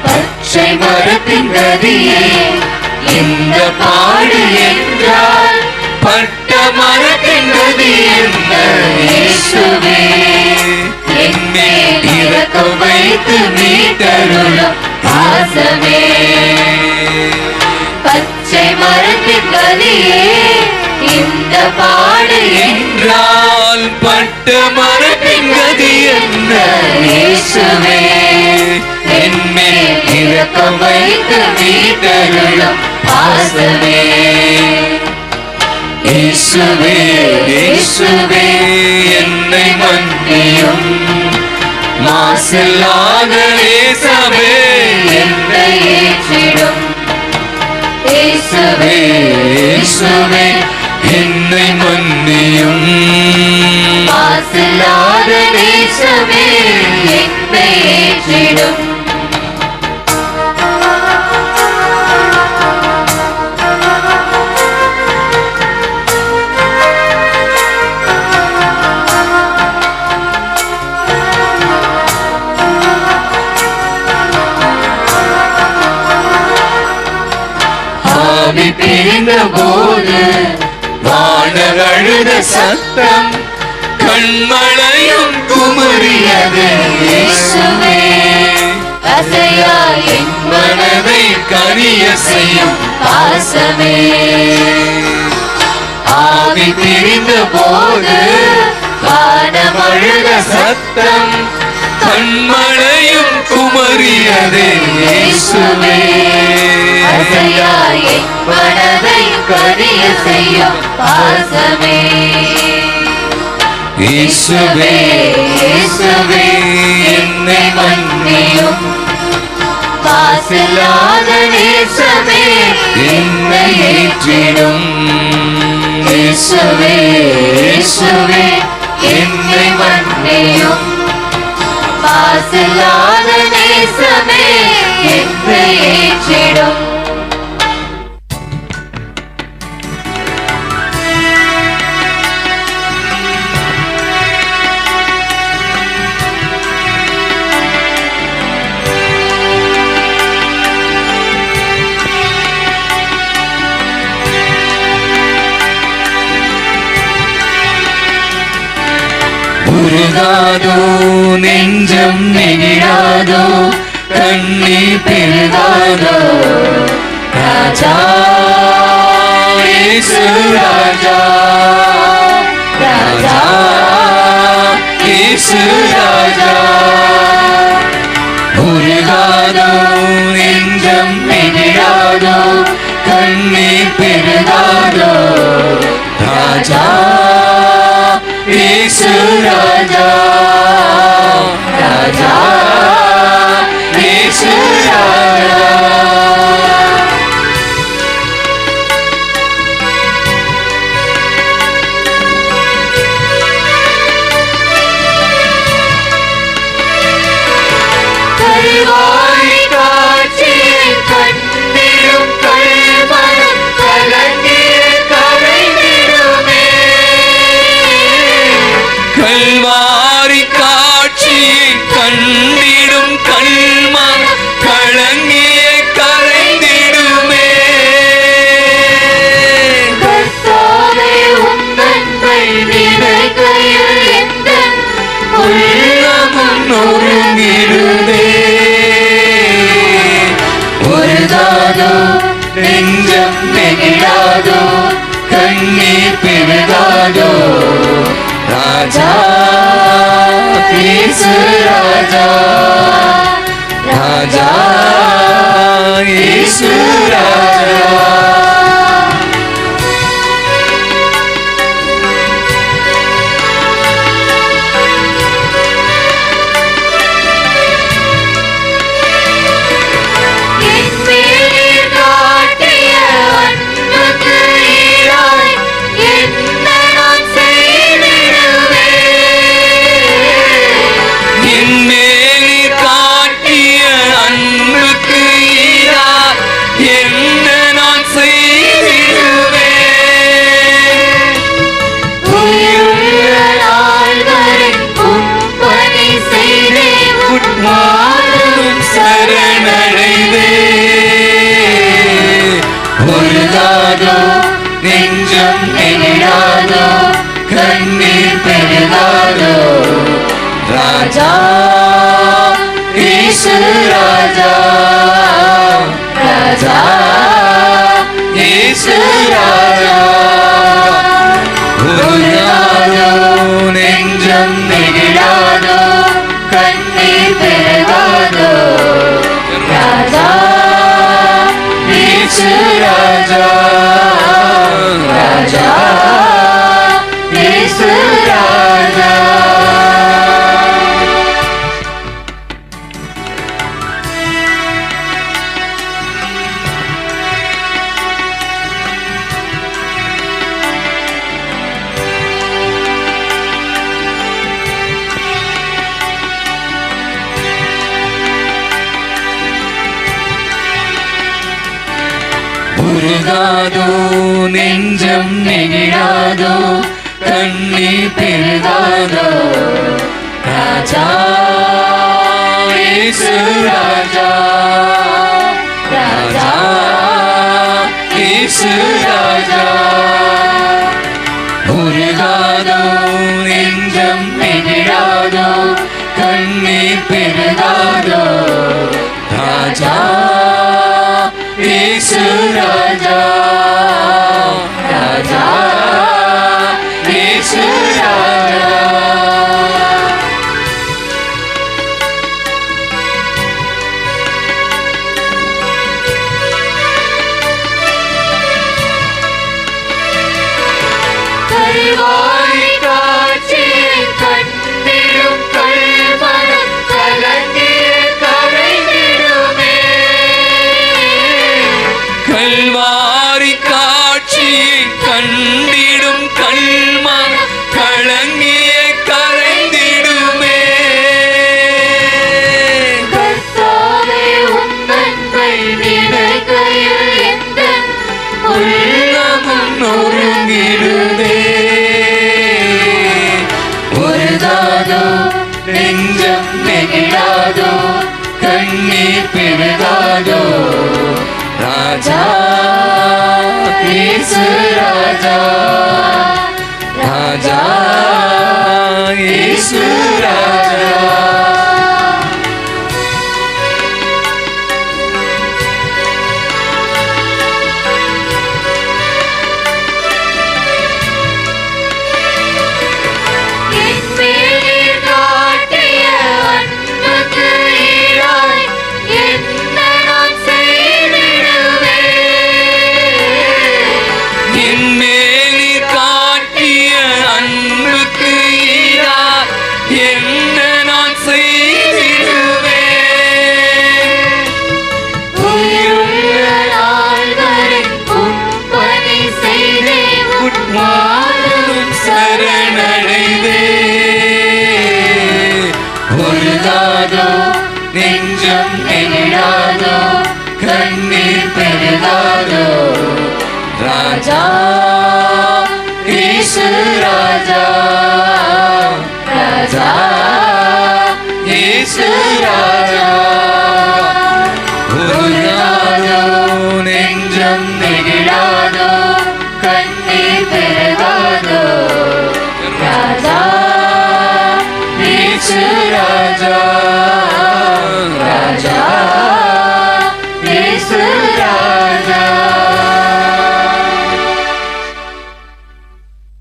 [SPEAKER 6] பச்சை மரத்தின் கதியே இந்த பாடு என்றால், பட்ட மரத்தின் கதி என்ன இயேசுவே. என்மேல் இரக்கம் வைத்து மீட்டருளும் பாசமே. பச்சை மரத்தின் கதியே இந்த பாடு என்றால், பட்ட மரத்தின் கதி என்ன இயேசுவே. என்மேல் இரக்கம் வைத்து மீட்டருளும் பாசமே. இயேசுவே இயேசுவே என்னை மன்னியும், மாசில்லாத நேசமே என்னை ஏற்றிடும். இயேசுவே இயேசுவே என்னை மன்னியும், மாசில்லாத நேசமே என்னை ஏற்றிடும். ஆவி பிரிந்த போது வானர் அழுத சத்தம், கண்மழையும் குமரியது இயேசுவே. அசையா என் மனதை கனிய செய்யும் பாசமே. ஆவி பிரிந்த போது வானம் அழுத சத்தம், கண்மழையும் குமரியது இயேசுவே. அசையா என் மனதை கனிய செய்யும் பாசமே. இயேசுவே இயேசுவே என்னை மன்னியும், மாசில்லாத நேசமே என்னை ஏற்றிடும். இயேசுவே இயேசுவே என்னை மன்னியும், மாசில்லாத நேசமே ஏற்றிடும்.
[SPEAKER 7] உருகாதோ நெஞ்சம் நெகிழாதோ கண்ணீர் பெருகாதோ ராஜா இயேசு ராஜா ராஜா இயேசு ராஜா. உருகாதோ நெஞ்சம் நெகிழாதோ கண்ணீர் பெருகாதோ ராஜா இயேசு ராஜா ராஜா இயேசு ராஜா. கல்வாரி காட்சியில் கண்டிடும் கல்மனம் கலங்கிய கரைந்திடுமே. கல்வாரி காட்சியில் கண்டிடும் கல்மனம் கலங்கிய கரைந்திடுமே. கர்த்தாவே உம் அன்பை நினைக்கையில் எந்தன் உள்ளமும் நொறுங்கிடுமே. உருகாதோ நெஞ்சம் நெகிழாதோ கண்ணீர் பெருகாதோ ராஜா இயேசு ராஜா ராஜா இயேசு ராஜா. உருகாதோ நெஞ்சம் நெகிழாதோ கண்ணீர் பெருகாதோ ராஜா இயேசு ராஜா ராஜா இயேசு ராஜா. உருகாதோ நெஞ்சம் நெகிழாதோ கண்ணீர் பெருகாதோ ராஜா இயேசு ராஜா ராஜா இயேசு ராஜா. உருகாதோ நெஞ்சம் நெகிழாதோ கண்ணீர் பெருகாதோ ராஜா இயேசு ராஜா ராஜா இயேசு ராஜா. உருகாதோ நெஞ்சம் நெகிழாதோ கண்ணீர் பெருகாதோ ராஜா இயேசு ராஜா ராஜா இயேசு ராஜா. கல்வாரி காட்சியில் கண்டிடும் கல்மனம் கலங்கிய கரைந்திடுமே. கல்வாரி காட்சியில் கண்டிடும் கல்மனம் கலங்கிய கரைந்திடுமே. கர்த்தாவே உம் அன்பை நினை
[SPEAKER 6] இயேசு ராஜா ராஜா இயேசு ராஜா. நெஞ்சம் நெகிழாதோ கண்ணீர் பெருகாதோ ராஜா இயேசு ராஜா ராஜா இயேசு ராஜா. உருகாதோ நெஞ்சம் நெகிழாதோ கண்ணீர் பெருகாதோ ராஜா இயேசு ராஜா ராஜா இயேசு ராஜா.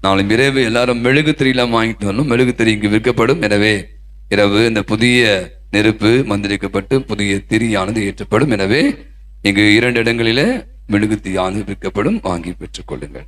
[SPEAKER 2] நாளை இரவு எல்லாரும் மெழுகு திரியெல்லாம் வாங்கிட்டு வரணும். மெழுகு திரி இங்கு விற்கப்படும். எனவே இரவு இந்த புதிய நெருப்பு மந்திரிக்கப்பட்டு புதிய திரியானது ஏற்றப்படும். எனவே இங்கு 2 இடங்களிலே மெழுகு திரியானது விற்கப்படும். வாங்கி பெற்றுக் கொள்ளுங்கள்.